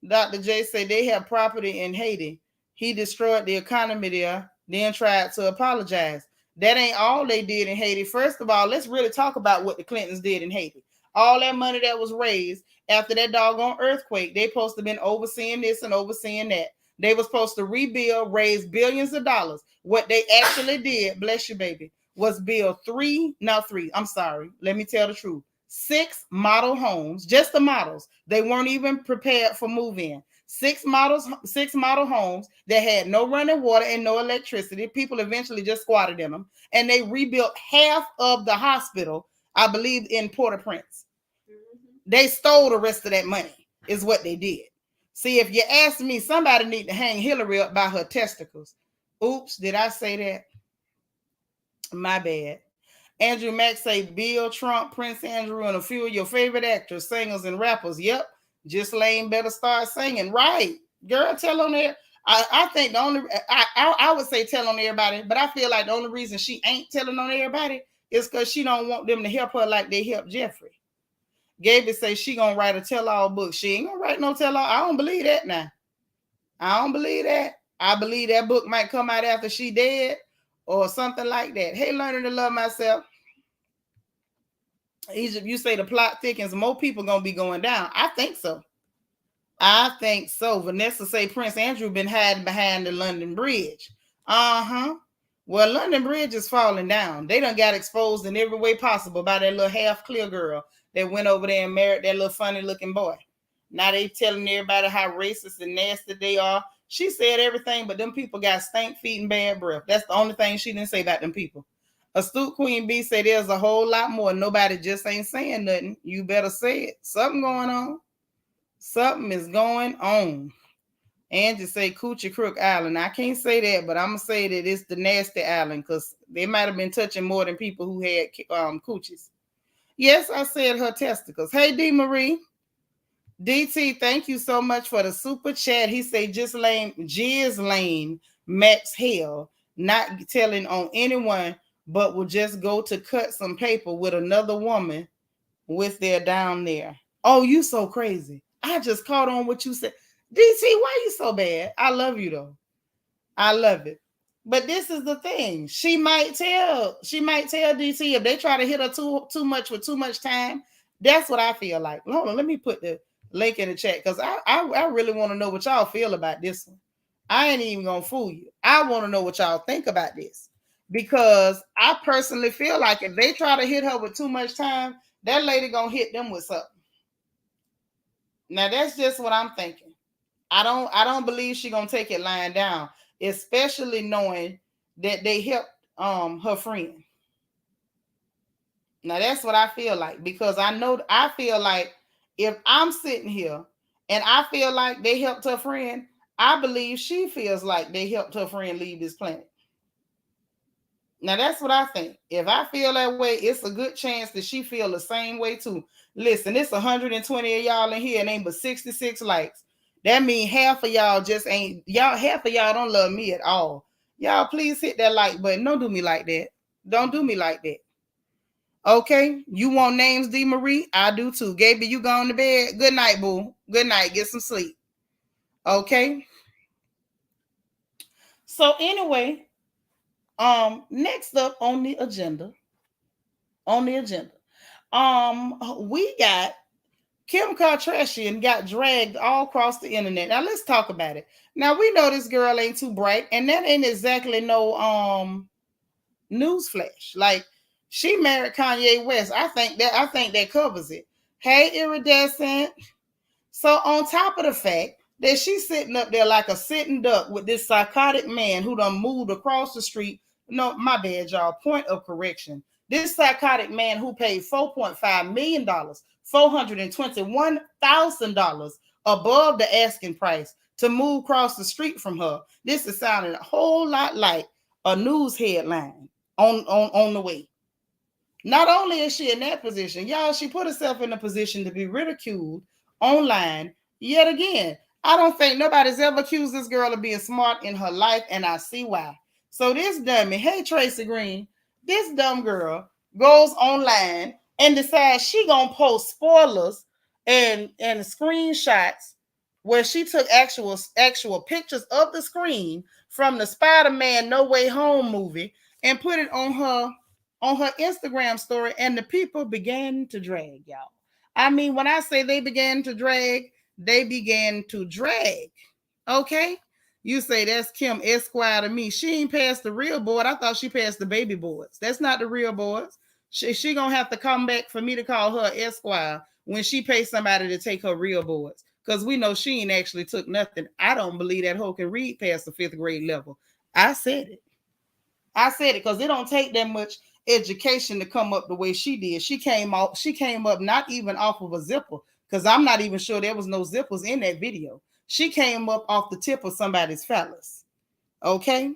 Dr. J say they have property in Haiti. He destroyed the economy there, then tried to apologize. That ain't all they did in Haiti. First of all, let's really talk about what the Clintons did in Haiti. All that money that was raised after that doggone earthquake, they supposed to have been overseeing this and overseeing that. They were supposed to rebuild, raise billions of dollars. What they actually did, bless you, baby, was build let me tell the truth. 6 model homes, just the models. They weren't even prepared for move-in. 6 model homes that had no running water and no electricity. People eventually just squatted in them. And they rebuilt half of the hospital, I believe, in Port-au-Prince. They stole the rest of that money, is what they did. See, if you ask me, somebody need to hang Hillary up by her testicles. Oops, did I say that? My bad. Andrew Mack say Bill, Trump, Prince Andrew, and a few of your favorite actors, singers, and rappers. Yep. Ghislaine better start singing. Right. Girl, tell on there. I think the only, I would say tell on everybody, but I feel like the only reason she ain't telling on everybody is because she don't want them to help her like they helped Jeffrey. Gaby say she gonna write a tell-all book. She ain't gonna write no tell-all. I don't believe that now. I don't believe that. I believe that book might come out after she dead or something like that. Hey, learning to love myself. Egypt, you say the plot thickens, more people gonna be going down. I think so. Vanessa say Prince Andrew been hiding behind the London Bridge. Well, London Bridge is falling down. They done got exposed in every way possible by that little half clear girl that went over there and married that little funny looking boy. Now they telling everybody how racist and nasty they are. She said everything, but them people got stank feet and bad breath. That's the only thing she didn't say about them people. Astute Queen B said there's a whole lot more. Nobody just ain't saying nothing. You better say it. Something going on. Something is going on. Angie say Coochie Crook Island. I can't say that, but I'm going to say that it's the nasty island because they might have been touching more than people who had coochies. Yes, I said her testicles. Hey, D. Marie. DT, thank you so much for the super chat. He say Ghislaine Maxwell, not telling on anyone, but will just go to cut some paper with another woman with their down there. Oh, you so crazy. I just caught on what you said. DC, why you so bad? I love you though. I love it. But this is the thing. She might tell DC if they try to hit her too much with too much time. That's what I feel like. Hold on, let me put the link in the chat because I really want to know what y'all feel about this one. I ain't even gonna fool you. I want to know what y'all think about this because I personally feel like if they try to hit her with too much time, that lady gonna hit them with something. Now that's just what I'm thinking. I don't believe she gonna take it lying down, especially knowing that they helped her friend. Now that's what I feel like because I feel like if I'm sitting here and I feel like they helped her friend, I believe she feels like they helped her friend leave this planet. Now that's what I think. If I feel that way, it's a good chance that she feel the same way too. Listen, it's 120 of y'all in here and ain't but 66 likes. That means half of y'all just ain't y'all. Half of y'all don't love me at all. Y'all, please hit that like button. Don't do me like that. Don't do me like that. Okay, you want names, D. Marie? I do too. Gaby, you going to bed? Good night, boo. Good night. Get some sleep. Okay. So anyway, next up on the agenda, we got Kim Kardashian got dragged all across the internet. Now let's talk about it. Now we know this girl ain't too bright, and that ain't exactly no newsflash. Like, she married Kanye West. I think that covers it. Hey, iridescent. So on top of the fact that she's sitting up there like a sitting duck with this psychotic man who done moved across the street. No, my bad, y'all. Point of correction. This psychotic man who paid $4.5 million, $421,000 above the asking price to move across the street from her. This is sounding a whole lot like a news headline on the way. Not only is she in that position, y'all, she put herself in a position to be ridiculed online yet again. I don't think nobody's ever accused this girl of being smart in her life, and I see why. So this dummy, hey Tracy Green, this dumb girl goes online and decides she gonna post spoilers and screenshots where she took actual pictures of the screen from the Spider-Man No Way Home movie and put it on her Instagram story, and the people began to drag, y'all. I mean, when I say they began to drag, they began to drag. Okay? You say that's Kim Esquire to me. She ain't passed the real board. I thought she passed the baby boards. That's not the real boards. She gonna have to come back for me to call her Esquire when she pays somebody to take her real boards. Because we know she ain't actually took nothing. I don't believe that hoe can read past the 5th grade level. I said it because it don't take that much education to come up the way she did. She came up not even off of a zipper, because I'm not even sure there was no zippers in that video. She came up off the tip of somebody's phallus. Okay?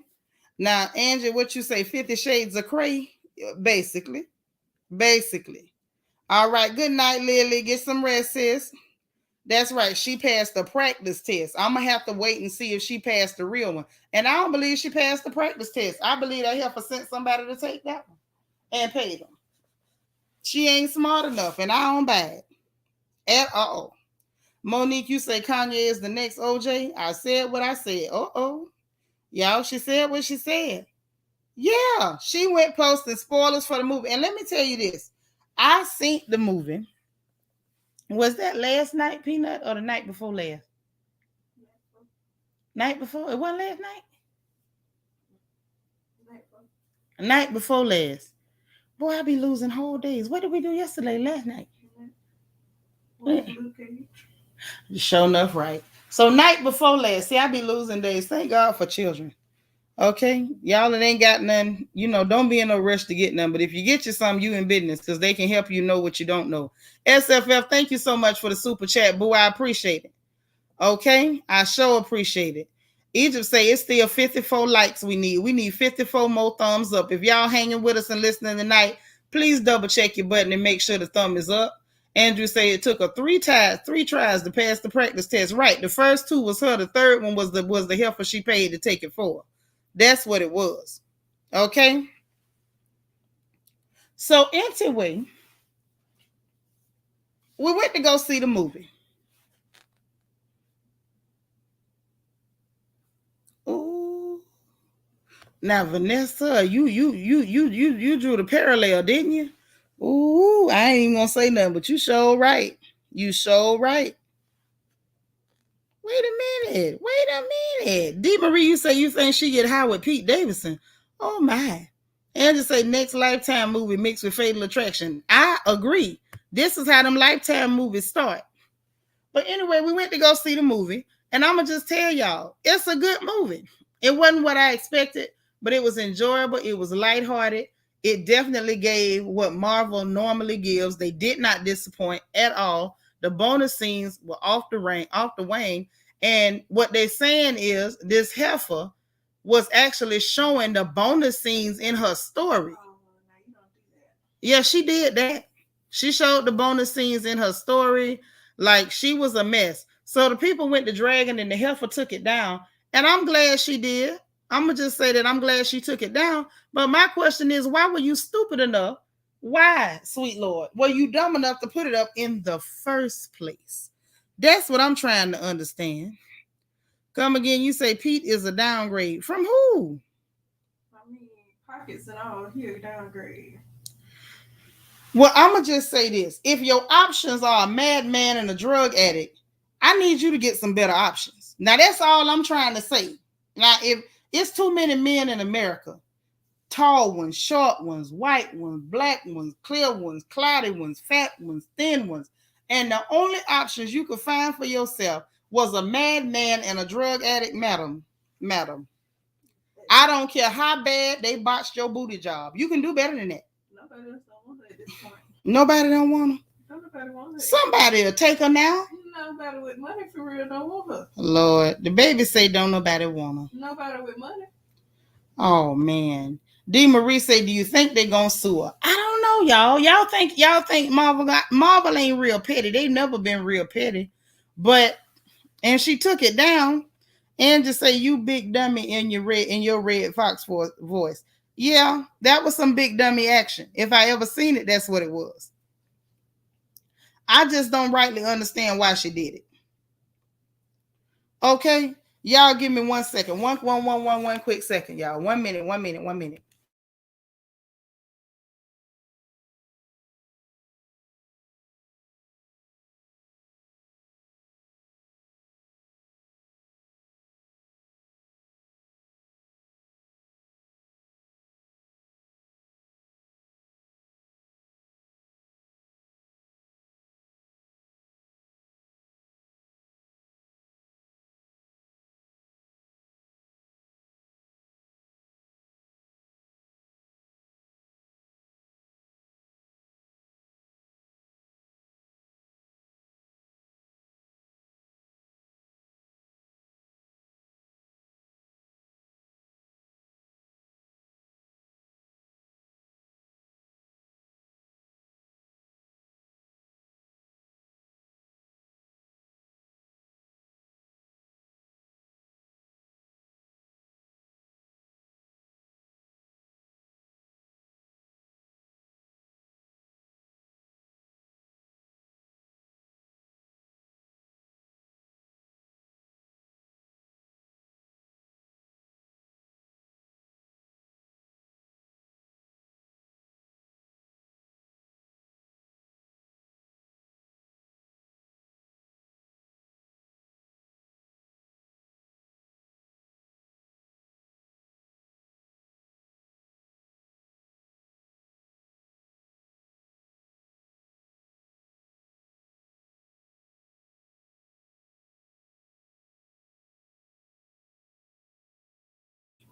Now, Angie, what you say, 50 Shades of Grey? Basically. All right, good night, Lily. Get some rest, sis. That's right. She passed the practice test. I'm going to have to wait and see if she passed the real one. And I don't believe she passed the practice test. I believe that heifer sent somebody to take that one and paid them. She ain't smart enough, and I don't buy it at all. Monique, you say Kanye is the next OJ? I said what I said. Y'all, she said what she said. Yeah, she went posting spoilers for the movie. And let me tell you this. I seen the movie. Was that last night, Peanut, or the night before last? Night before? It wasn't last night? Night before last. Boy, I be losing whole days. What did we do yesterday, last night? Sure enough, right. So night before last. See, I be losing days. Thank God for children. Okay? Y'all that ain't got none, don't be in no rush to get none. But if you get you some, you in business, because they can help you know what you don't know. SFF, thank you so much for the super chat, boo. I appreciate it. Okay? I sure appreciate it. Egypt say it's still 54 likes we need. We need 54 more thumbs up. If y'all hanging with us and listening tonight, please double check your button and make sure the thumb is up. Andrew say it took her three tries to pass the practice test. Right. The first two was her. The third one was the heifer she paid to take it for. That's what it was. Okay. So anyway, we went to go see the movie. Ooh. Now, Vanessa, you drew the parallel, didn't you? Ooh, I ain't even gonna say nothing, but you sure right. You sure right. Wait a minute. D. Marie, you say you think she get high with Pete Davidson. Oh my. And just say next Lifetime movie mixed with Fatal Attraction. I agree. This is how them Lifetime movies start. But anyway, we went to go see the movie, and I'm gonna just tell y'all, it's a good movie. It wasn't what I expected, but it was enjoyable. It was lighthearted. It definitely gave what Marvel normally gives. They did not disappoint at all. the bonus scenes were off the wing. And what they're saying is this heifer was actually showing the bonus scenes in her story. Yeah, she did that. She showed the bonus scenes in her story. Like, she was a mess. So the people went to dragging and the heifer took it down. And I'm glad she did. I'm going to just say that I'm glad she took it down. But my question is, why were you stupid enough? Why, sweet Lord, were you dumb enough to put it up in the first place? That's what I'm trying to understand. Come again, you say Pete is a downgrade. From who? I mean, pockets and all, here, downgrade. Well, I'm going to just say this. If your options are a madman and a drug addict, I need you to get some better options. Now, that's all I'm trying to say. Now, if it's too many men in America, tall ones, short ones, white ones, black ones, clear ones, cloudy ones, fat ones, thin ones, and the only options you could find for yourself was a madman and a drug addict, madam. I don't care how bad they botched your booty job. You can do better than that. Nobody else don't want her at this point. Nobody don't want her. Nobody want her. Somebody will take her now. Nobody with money for real don't want her. Lord, the baby say don't nobody want her. Nobody with money. Oh man. D. Marie say, do you think they're gonna sue her? I don't know, y'all. Y'all think Marvel ain't real petty. They never been real petty. But and she took it down and just say, you big dummy in your red fox voice. Yeah, that was some big dummy action. If I ever seen it, that's what it was. I just don't rightly understand why she did it. Okay, y'all give me 1 second. One quick second, y'all. 1 minute.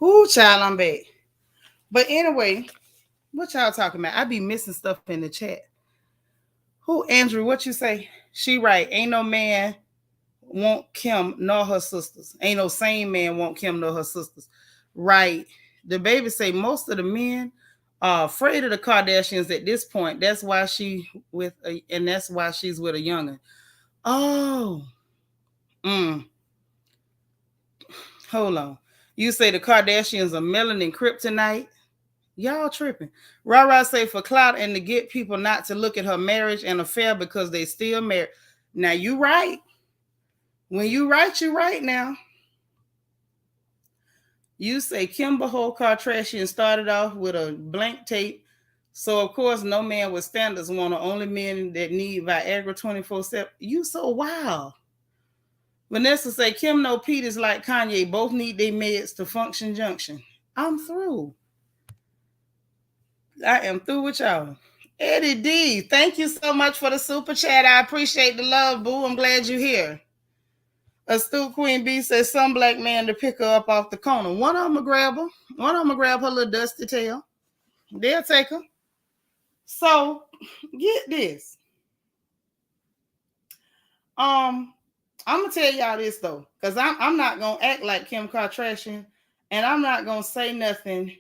Ooh, child, I'm back. But anyway, what y'all talking about? I be missing stuff in the chat. Who, Andrew, what you say? She right. Ain't no man want Kim nor her sisters. Ain't no sane man want Kim nor her sisters. Right. The baby say most of the men are afraid of the Kardashians at this point. That's why she's with a youngin'. Oh. Hold on. You say the Kardashians are melanin kryptonite? Y'all tripping. Rara say for clout and to get people not to look at her marriage and affair because they still married. Now you right. When you right, you right now. You say Kimber Whole Kardashian started off with a blank tape. So of course no man with standards want to only men that need Viagra 24/7. You so wild. Vanessa say Kim no Pete is like Kanye. Both need their meds to function junction. I'm through. I am through with y'all. Eddie D, thank you so much for the super chat. I appreciate the love, boo. I'm glad you're here. Astute Queen B says some black man to pick her up off the corner. One of them will grab her. One of them will grab her little dusty tail. They'll take her. So, get this. I'm gonna tell y'all this though, because I'm not gonna act like Kim Kardashian, and I'm not gonna say nothing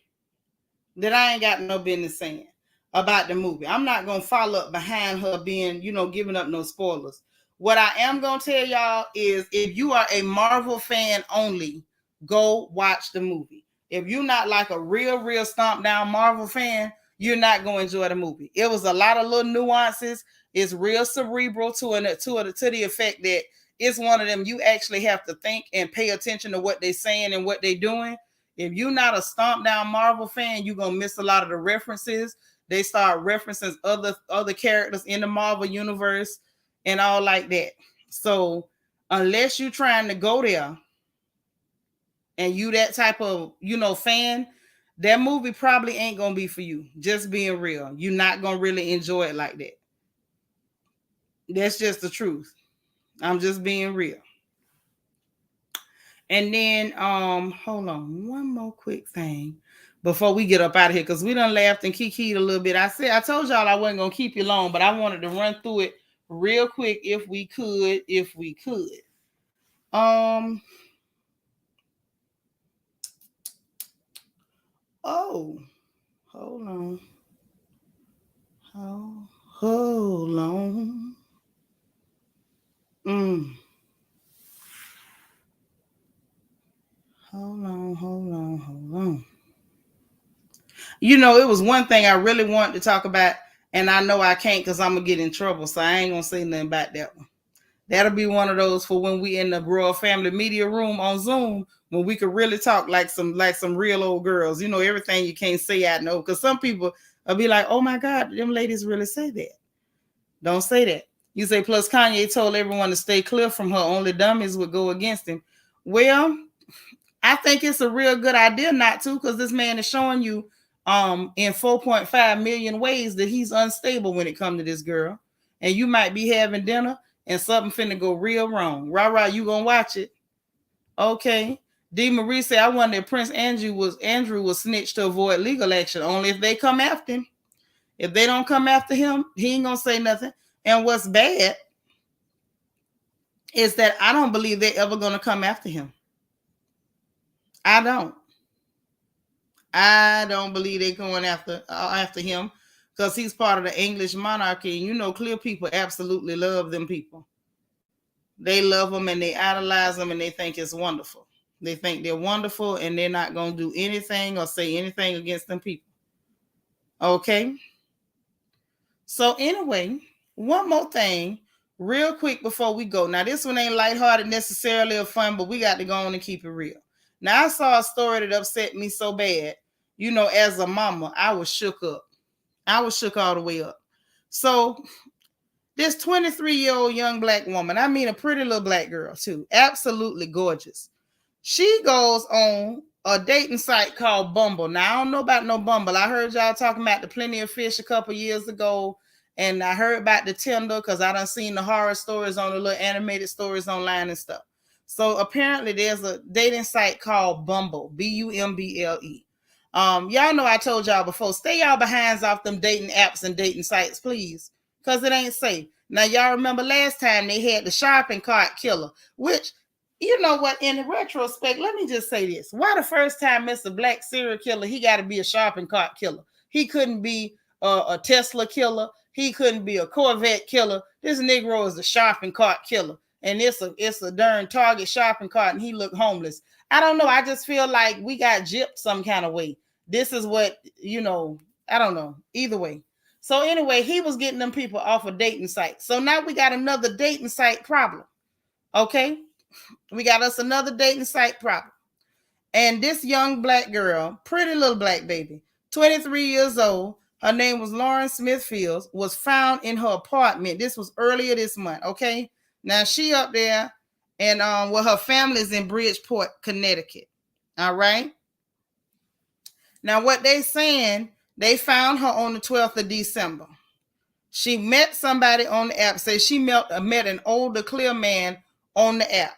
that I ain't got no business saying about the movie. I'm not gonna follow up behind her being, giving up no spoilers. What I am gonna tell y'all is, if you are a Marvel fan only, go watch the movie. If you're not like a real stomp down Marvel fan, you're not gonna enjoy the movie. It was a lot of little nuances. It's real cerebral to the effect that it's one of them you actually have to think and pay attention to what they're saying and what they're doing. If you're not a stomp down Marvel fan, you're gonna miss a lot of the references. They start referencing other characters in the Marvel universe and all like that. So unless you're trying to go there and you that type of fan, that movie probably ain't gonna be for you. Just being real, you're not gonna really enjoy it like that. That's just the truth. I'm just being real. And then hold on, one more quick thing before we get up out of here, because we done laughed and kikied a little bit. I told y'all I wasn't gonna keep you long, but I wanted to run through it real quick if we could. Oh, hold on. Hold on. Hold on. It was one thing I really wanted to talk about, and I know I can't because I'm going to get in trouble, so I ain't going to say nothing about that one. That'll be one of those for when we in the Royal Family Media Room on Zoom, when we could really talk like some real old girls. Everything you can't say, I know, because some people will be like, oh my God, them ladies really say that. Don't say that. You say, plus Kanye told everyone to stay clear from her. Only dummies would go against him. Well, I think it's a real good idea not to, because this man is showing you in 4.5 million ways that he's unstable when it comes to this girl. And you might be having dinner and something finna go real wrong. Rah, you gonna watch it? Okay. D. Marie said, I wonder if Prince Andrew was snitched to avoid legal action. Only if they come after him. If they don't come after him, he ain't gonna say nothing. And what's bad is that I don't believe they're ever gonna come after him. I don't believe they're going after him, because he's part of the English monarchy. And clear people absolutely love them people. They love them and they idolize them and they think it's wonderful. They think they're wonderful and they're not going to do anything or say anything against them people. Okay? So anyway, one more thing real quick before we go. Now, this one ain't lighthearted necessarily or fun, but we got to go on and keep it real. Now, I saw a story that upset me so bad. As a mama, I was shook up. I was shook all the way up. So this 23-year-old young black woman, I mean a pretty little black girl too, absolutely gorgeous. She goes on a dating site called Bumble. Now, I don't know about no Bumble. I heard y'all talking about the Plenty of Fish a couple years ago, and I heard about the Tinder because I done seen the horror stories on the little animated stories online and stuff. So apparently there's a dating site called Bumble, Bumble. Y'all know I told y'all before, stay y'all behinds off them dating apps and dating sites, please, because it ain't safe. Now, y'all remember last time they had the shopping cart killer, which, you know what, in retrospect, let me just say this. Why the first time Mr. Black serial killer, he got to be a shopping cart killer? He couldn't be a Tesla killer. He couldn't be a Corvette killer. This Negro is a shopping cart killer. And it's a darn Target shopping cart, and he looked homeless. I don't know. I just feel like we got gypped some kind of way. This is what, I don't know. Either way. So anyway, he was getting them people off a dating site. So now we got another dating site problem. Okay? We got us another dating site problem. And this young black girl, pretty little black baby, 23 years old, her name was Lauren Smith Fields, was found in her apartment. This was earlier this month, okay? Now she up there, and her family's in Bridgeport, Connecticut. All right? Now what they saying, they found her on the 12th of December. She met somebody on the app, says she met an older clear man on the app.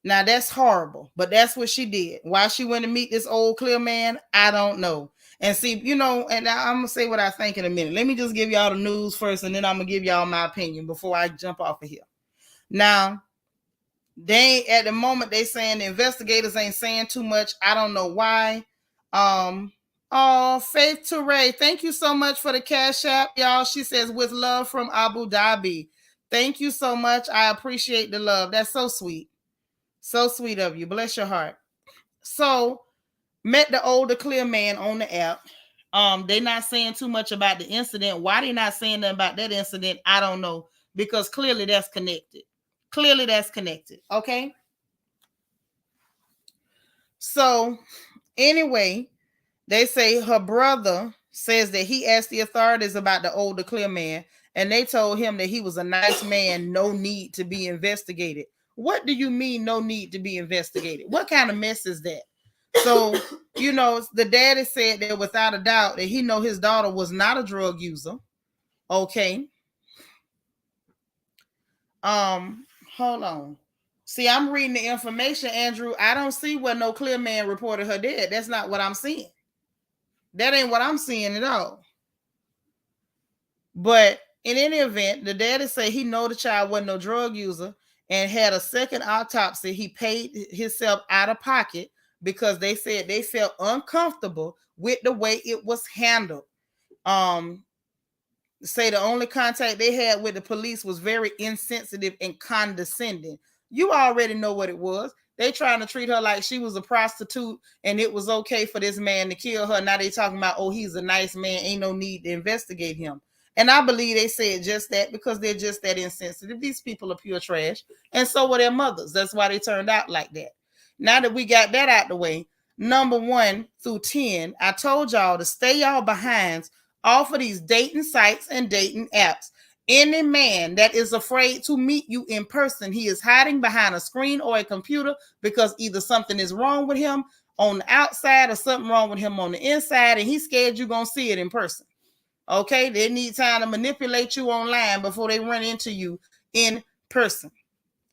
Now that's horrible, but that's what she did. Why she went to meet this old clear man, I don't know. And see, and I'm going to say what I think in a minute. Let me just give y'all the news first, and then I'm going to give y'all my opinion before I jump off of here. Now, they at the moment they saying the investigators ain't saying too much. I don't know why. Oh, Faith Touray, thank you so much for the cash app, y'all. She says, with love from Abu Dhabi. Thank you so much. I appreciate the love. That's so sweet. So sweet of you. Bless your heart. So, met the older clear man on the app. They're not saying too much about the incident. Why they not saying nothing about that incident, I don't know. Because clearly that's connected. Clearly that's connected. Okay. So, anyway, they say her brother says that he asked the authorities about the older clear man, and they told him that he was a nice man, no need to be investigated. What do you mean, no need to be investigated? What kind of mess is that? So, you know, the daddy said that without a doubt that he know his daughter was not a drug user. Okay. Hold on. See, I'm reading the information, Andrew. I don't see where no clear man reported her dead. That's not what I'm seeing. That ain't what I'm seeing at all. But in any event, the daddy say he know the child wasn't no drug user and had a second autopsy. He paid himself out of pocket because they said they felt uncomfortable with the way it was handled. Say the only contact they had with the police was very insensitive and condescending. You already know what it was. They trying to treat her like she was a prostitute and it was okay for this man to kill her. Now they talking about, oh, he's a nice man. Ain't no need to investigate him. And I believe they said just that because they're just that insensitive. These people are pure trash. And so were their mothers. That's why they turned out like that. Now that we got that out the way, number 1 through 10, I told y'all to stay y'all behinds off of these dating sites and dating apps. Any man that is afraid to meet you in person, he is hiding behind a screen or a computer because either something is wrong with him on the outside or something wrong with him on the inside, and he's scared you're going to see it in person. Okay? They need time to manipulate you online before they run into you in person.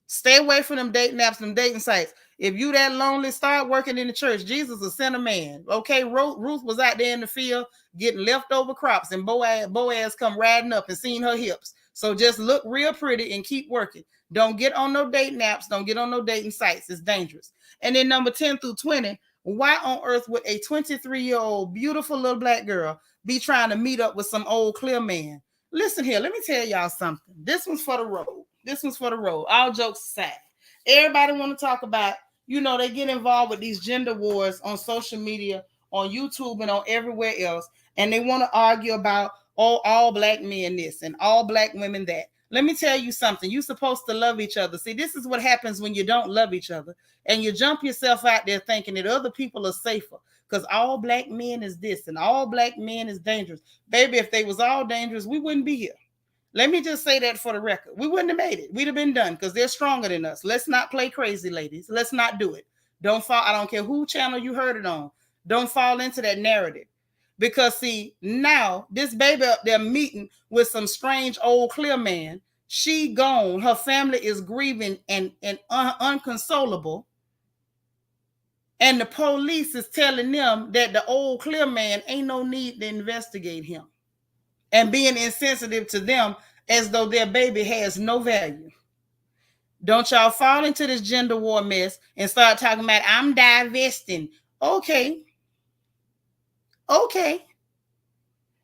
Stay away from them dating apps, them dating sites. If you that lonely, start working in the church. Jesus will send a man. Okay, Ruth was out there in the field getting leftover crops, and Boaz come riding up and seeing her hips. So just look real pretty and keep working. Don't get on no dating apps. Don't get on no dating sites. It's dangerous. And then number 10 through 20, why on earth would a 23-year-old beautiful little black girl be trying to meet up with some old clear man? Listen here, let me tell y'all something. This one's for the road. This one's for the road. All jokes aside. Everybody want to talk about, you know, they get involved with these gender wars on social media, on YouTube, and on everywhere else. And they want to argue about, oh, all black men this and all black women that. Let me tell you something. You're supposed to love each other. See, this is what happens when you don't love each other. And you jump yourself out there thinking that other people are safer. Because all black men is this and all black men is dangerous. Baby, if they was all dangerous, we wouldn't be here. Let me just say that for the record. We wouldn't have made it. We'd have been done because they're stronger than us. Let's not play crazy, ladies. Let's not do it. Don't fall. I don't care who channel you heard it on. Don't fall into that narrative. Because, see, now this baby up there meeting with some strange old clear man. She gone. Her family is grieving and unconsolable. And the police is telling them that the old clear man ain't no need to investigate him. And being insensitive to them as though their baby has no value. Don't y'all fall into this gender war mess and start talking about, I'm divesting. Okay.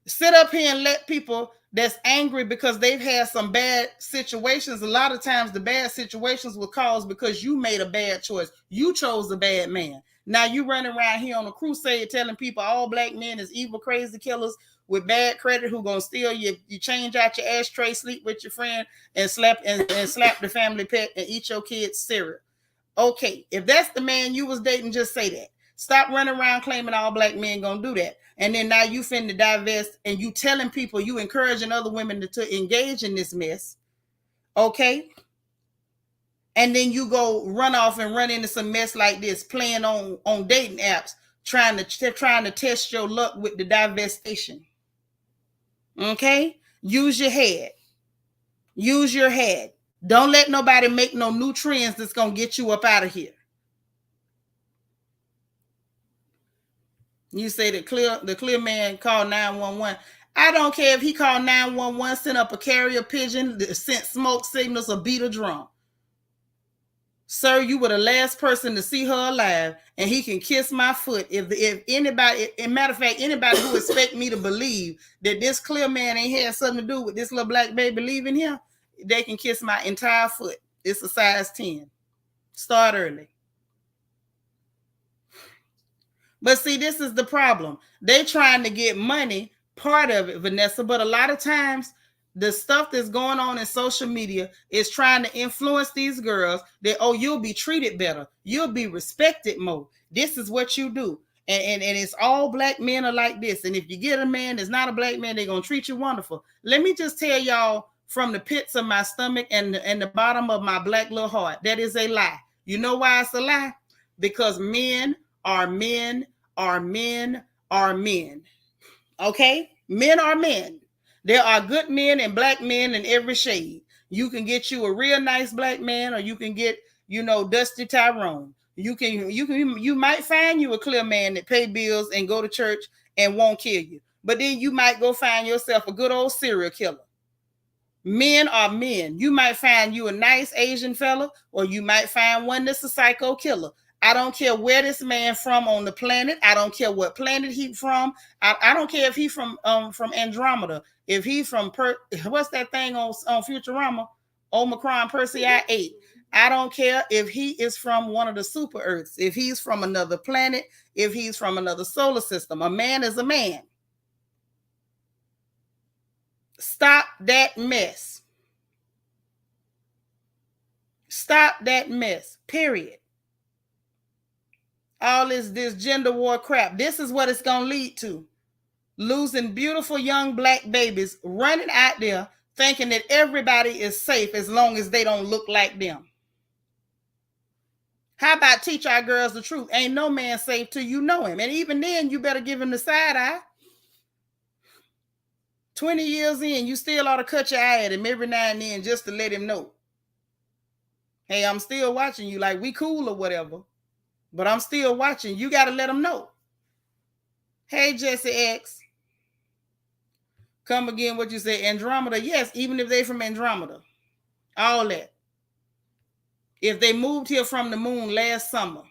Sit up here and let people that's angry because they've had some bad situations. A lot of times the bad situations were caused because you made a bad choice. You chose a bad man. Now you running around here on a crusade telling people all black men is evil, crazy killers with bad credit who gonna steal you change out your ashtray, sleep with your friend, and slap the family pet and eat your kids' cereal. Okay, if that's the man you was dating, just say that. Stop running around claiming all black men gonna do that. And then now you finna divest and you telling people, you encouraging other women to engage in this mess. Okay? And then you go run off and run into some mess like this, playing on dating apps, trying to test your luck with the divestation. Okay? Use your head. Use your head. Don't let nobody make no new trends that's gonna get you up out of here. You say the clear man called 911. I don't care if he called 911, sent up a carrier pigeon, sent smoke signals, or beat a drum. Sir, you were the last person to see her alive, and he can kiss my foot. If anybody, in matter of fact, anybody who expect me to believe that this clear man ain't had something to do with this little black baby leaving him, they can kiss my entire foot. It's a size 10. Start early. But see, this is the problem. They trying to get money, part of it, Vanessa, but a lot of times the stuff that's going on in social media is trying to influence these girls that, oh, you'll be treated better. You'll be respected more. This is what you do. And it's all black men are like this. And if you get a man that's not a black man, they're going to treat you wonderful. Let me just tell y'all from the pits of my stomach and the bottom of my black little heart, that is a lie. You know why it's a lie? Because men are men are men are men. Okay? Men are men. There are good men and black men in every shade. You can get you a real nice black man, or you can get, Dusty Tyrone. You might find you a clear man that pay bills and go to church and won't kill you. But then you might go find yourself a good old serial killer. Men are men. You might find you a nice Asian fella, or you might find one that's a psycho killer. I don't care where this man from on the planet. I don't care what planet he from. I don't care if he from Andromeda. If he from what's that thing on Futurama? Omicron Persei 8. I don't care if he is from one of the super Earths. If he's from another planet. If he's from another solar system. A man is a man. Stop that mess. Stop that mess. Period. All this gender war crap. This is what it's going to lead to. Losing beautiful young black babies, running out there thinking that everybody is safe as long as they don't look like them. How about teach our girls the truth? Ain't no man safe till you know him. And even then, you better give him the side eye. 20 years in, you still ought to cut your eye at him every now and then just to let him know. Hey, I'm still watching you, like we cool or whatever. But I'm still watching. You got to let them know. Hey, Jesse X. Come again, what you say, Andromeda? Yes, even if they from Andromeda. All that. If they moved here from the moon last summer.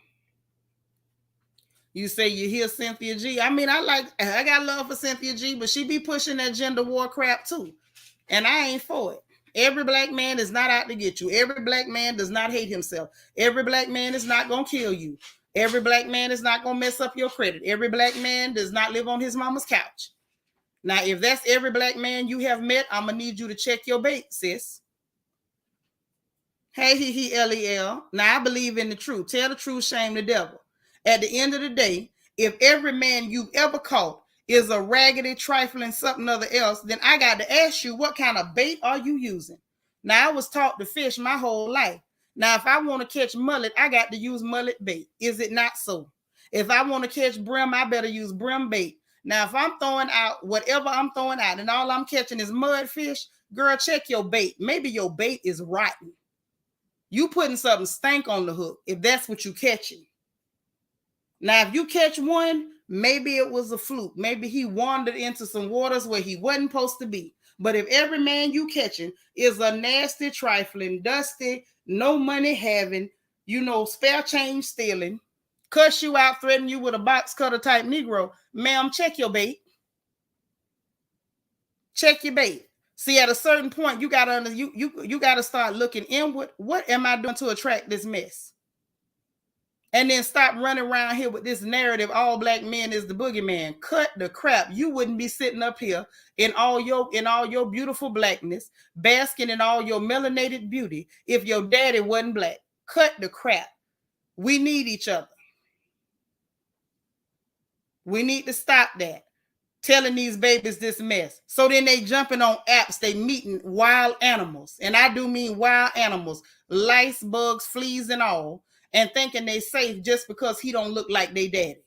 You say you hear Cynthia G. I mean, I got love for Cynthia G, but she be pushing that gender war crap too. And I ain't for it. Every black man is not out to get you. Every black man does not hate himself. Every black man is not going to kill you. Every black man is not going to mess up your credit. Every black man does not live on his mama's couch. Now, if that's every black man you have met, I'm going to need you to check your bait, sis. Hey, LEL. Now, I believe in the truth. Tell the truth, shame the devil. At the end of the day, if every man you've ever caught is a raggedy, trifling, something other else, then I got to ask you, what kind of bait are you using? Now, I was taught to fish my whole life. Now, if I want to catch mullet, I got to use mullet bait. Is it not so? If I want to catch brim, I better use brim bait. Now, if I'm throwing out whatever I'm throwing out and all I'm catching is mudfish, girl, check your bait. Maybe your bait is rotten. You putting something stank on the hook if that's what you catching. Now, if you catch one, maybe it was a fluke. Maybe he wandered into some waters where he wasn't supposed to be. But if every man you catching is a nasty, trifling, dusty, no money having, spare change stealing, cuss you out, threaten you with a box cutter type Negro, ma'am, check your bait. Check your bait. See, at a certain point, you gotta start looking inward. What am I doing to attract this mess? And then stop running around here with this narrative, all black men is the boogeyman. Cut the crap. You wouldn't be sitting up here in all your beautiful blackness, basking in all your melanated beauty if your daddy wasn't black. Cut the crap. We need each other. We need to stop that. Telling these babies this mess. So then they jumping on apps, they meeting wild animals. And I do mean wild animals, lice, bugs, fleas, and all. And thinking they safe just because he don't look like they daddy.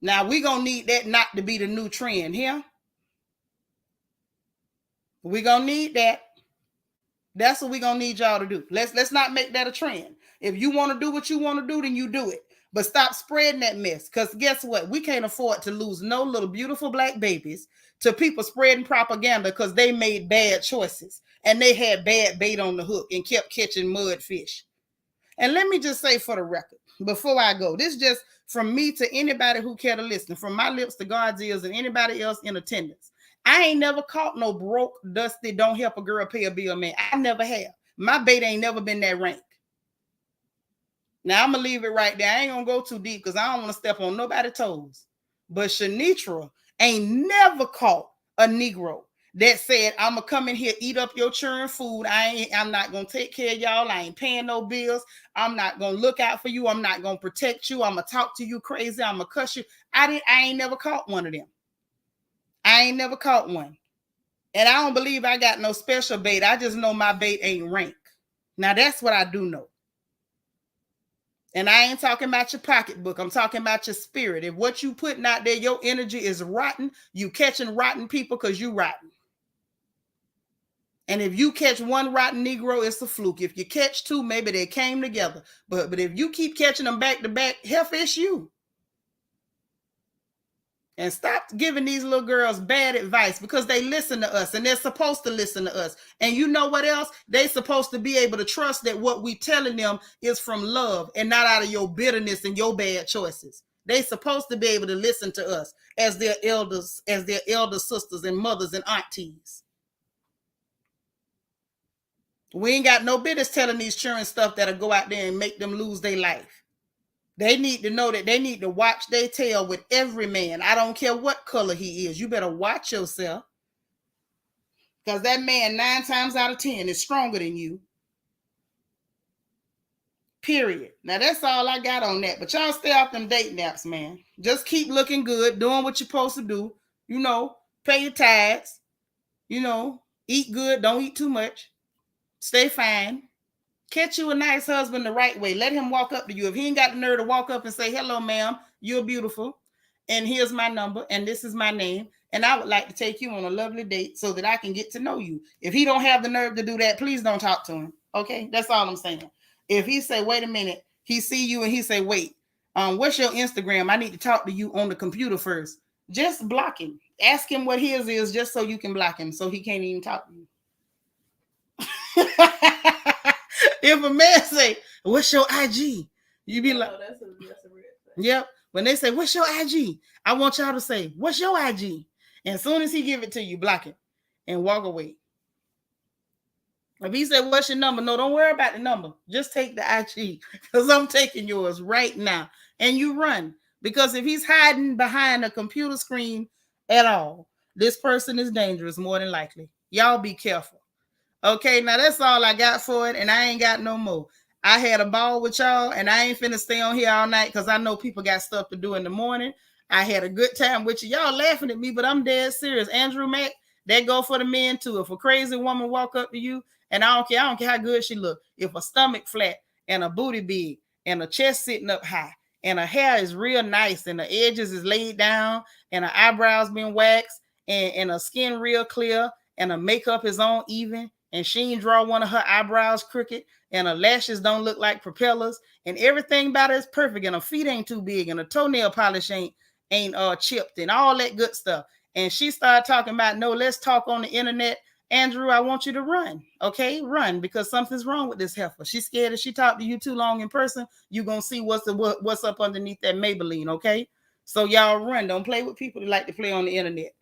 Now, we going to need that not to be the new trend here. We going to need that. That's what we going to need y'all to do. Let's not make that a trend. If you want to do what you want to do, then you do it. But stop spreading that mess. Because guess what? We can't afford to lose no little beautiful black babies to people spreading propaganda because they made bad choices and they had bad bait on the hook and kept catching mudfish. And let me just say for the record, before I go, this just from me to anybody who care to listen, from my lips to God's ears and anybody else in attendance. I ain't never caught no broke, dusty, don't help a girl pay a bill man. I never have. My bait ain't never been that rank. Now, I'm going to leave it right there. I ain't going to go too deep because I don't want to step on nobody's toes. But Seanitra ain't never caught a Negro that said, I'm going to come in here, eat up your churn food. I'm not going to take care of y'all. I ain't paying no bills. I'm not going to look out for you. I'm not going to protect you. I'm going to talk to you crazy. I'm going to cuss you. I ain't never caught one of them. I ain't never caught one. And I don't believe I got no special bait. I just know my bait ain't rank. Now, that's what I do know. And I ain't talking about your pocketbook. I'm talking about your spirit. If what you putting out there, your energy is rotten, you catching rotten people because you rotten. And if you catch one rotten Negro, it's a fluke. If you catch two, maybe they came together. But if you keep catching them back to back, hell, it's you. And stop giving these little girls bad advice because they listen to us and they're supposed to listen to us. And you know what else? They're supposed to be able to trust that what we telling them is from love and not out of your bitterness and your bad choices. They're supposed to be able to listen to us as their elders, as their elder sisters and mothers and aunties. We ain't got no business telling these children stuff that'll go out there and make them lose their life. They need to know that they need to watch their tail with every man. I don't care what color he is. You better watch yourself. Because that man 9 times out of 10 is stronger than you. Period. Now, that's all I got on that. But y'all stay off them dating apps, man. Just keep looking good, doing what you're supposed to do. You know, pay your tithes. You know, eat good. Don't eat too much. Stay fine. Catch you a nice husband the right way. Let him walk up to you. If he ain't got the nerve to walk up and say, hello, ma'am, you're beautiful. And here's my number. And this is my name. And I would like to take you on a lovely date so that I can get to know you. If he don't have the nerve to do that, please don't talk to him. Okay? That's all I'm saying. If he say, wait a minute, he see you and he say, wait, what's your Instagram? I need to talk to you on the computer first. Just block him. Ask him what his is just so you can block him so he can't even talk to you. If a man say, what's your IG? You be like, that's a real thing. Yep. When they say, what's your IG? I want y'all to say, what's your IG? And as soon as he give it to you, block it and walk away. If he said, what's your number? No, don't worry about the number. Just take the IG because I'm taking yours right now. And you run. Because if he's hiding behind a computer screen at all, this person is dangerous more than likely. Y'all be careful. Okay, now that's all I got for it, and I ain't got no more. I had a ball with y'all, and I ain't finna stay on here all night because I know people got stuff to do in the morning. I had a good time with you. Y'all laughing at me, but I'm dead serious. Andrew Mack, that go for the men too. If a crazy woman walk up to you, and I don't care how good she look. If a stomach flat and a booty big and a chest sitting up high and her hair is real nice and the edges is laid down and her eyebrows been waxed and her skin real clear and her makeup is on even, and she ain't draw one of her eyebrows crooked, and her lashes don't look like propellers, and everything about her is perfect, and her feet ain't too big, and her toenail polish ain't chipped, and all that good stuff. And she started talking about, no, let's talk on the internet. Andrew, I want you to run. Okay, run, because something's wrong with this heifer. She's scared if she talked to you too long in person, you're going to see what's up underneath that Maybelline, okay? So y'all run. Don't play with people that like to play on the internet.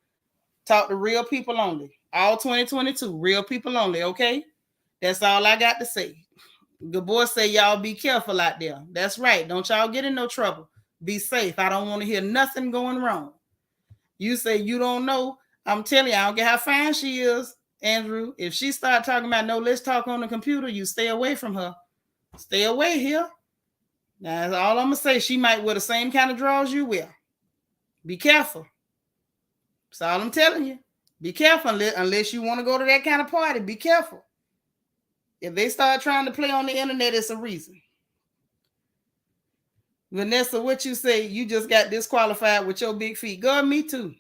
Talk to real people only. All 2022, real people only, okay? That's all I got to say. The boy say y'all be careful out there. That's right. Don't y'all get in no trouble. Be safe. I don't want to hear nothing going wrong. You say you don't know. I'm telling you, I don't care how fine she is, Andrew. If she start talking about, no, let's talk on the computer, you stay away from her. Stay away here. Now, that's all I'm going to say. She might wear the same kind of drawers you wear. Be careful. That's all I'm telling you. Be careful unless you want to go to that kind of party. Be careful. If they start trying to play on the internet, it's a reason. Vanessa, what you say? You just got disqualified with your big feet. Girl, me too.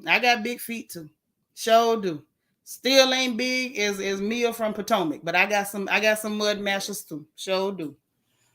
I got big feet too. Sure do. Still ain't big as Mia from Potomac, but I got some mud mashers too. Sure do.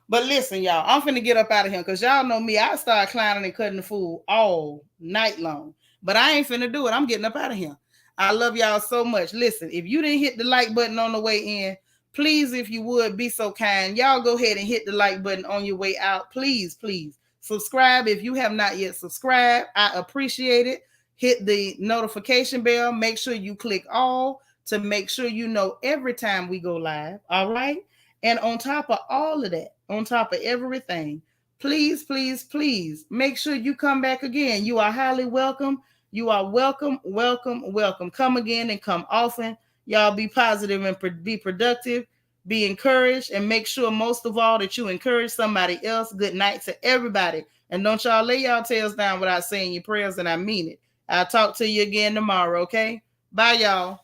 But listen, y'all, I'm finna get up out of here because y'all know me. I start clowning and cutting the food all night long. But I ain't finna do it. I'm getting up out of here. I love y'all so much. Listen, if you didn't hit the like button on the way in, please, if you would, be so kind. Y'all go ahead and hit the like button on your way out. Please, please. Subscribe if you have not yet subscribed. I appreciate it. Hit the notification bell. Make sure you click all to make sure you know every time we go live. All right? And on top of all of that, on top of everything, please, please, please make sure you come back again. You are highly welcome. You are welcome, welcome, welcome. Come again and come often. Y'all be positive and be productive. Be encouraged and make sure most of all that you encourage somebody else. Good night to everybody. And don't y'all lay y'all tails down without saying your prayers, and I mean it. I'll talk to you again tomorrow, okay? Bye, y'all.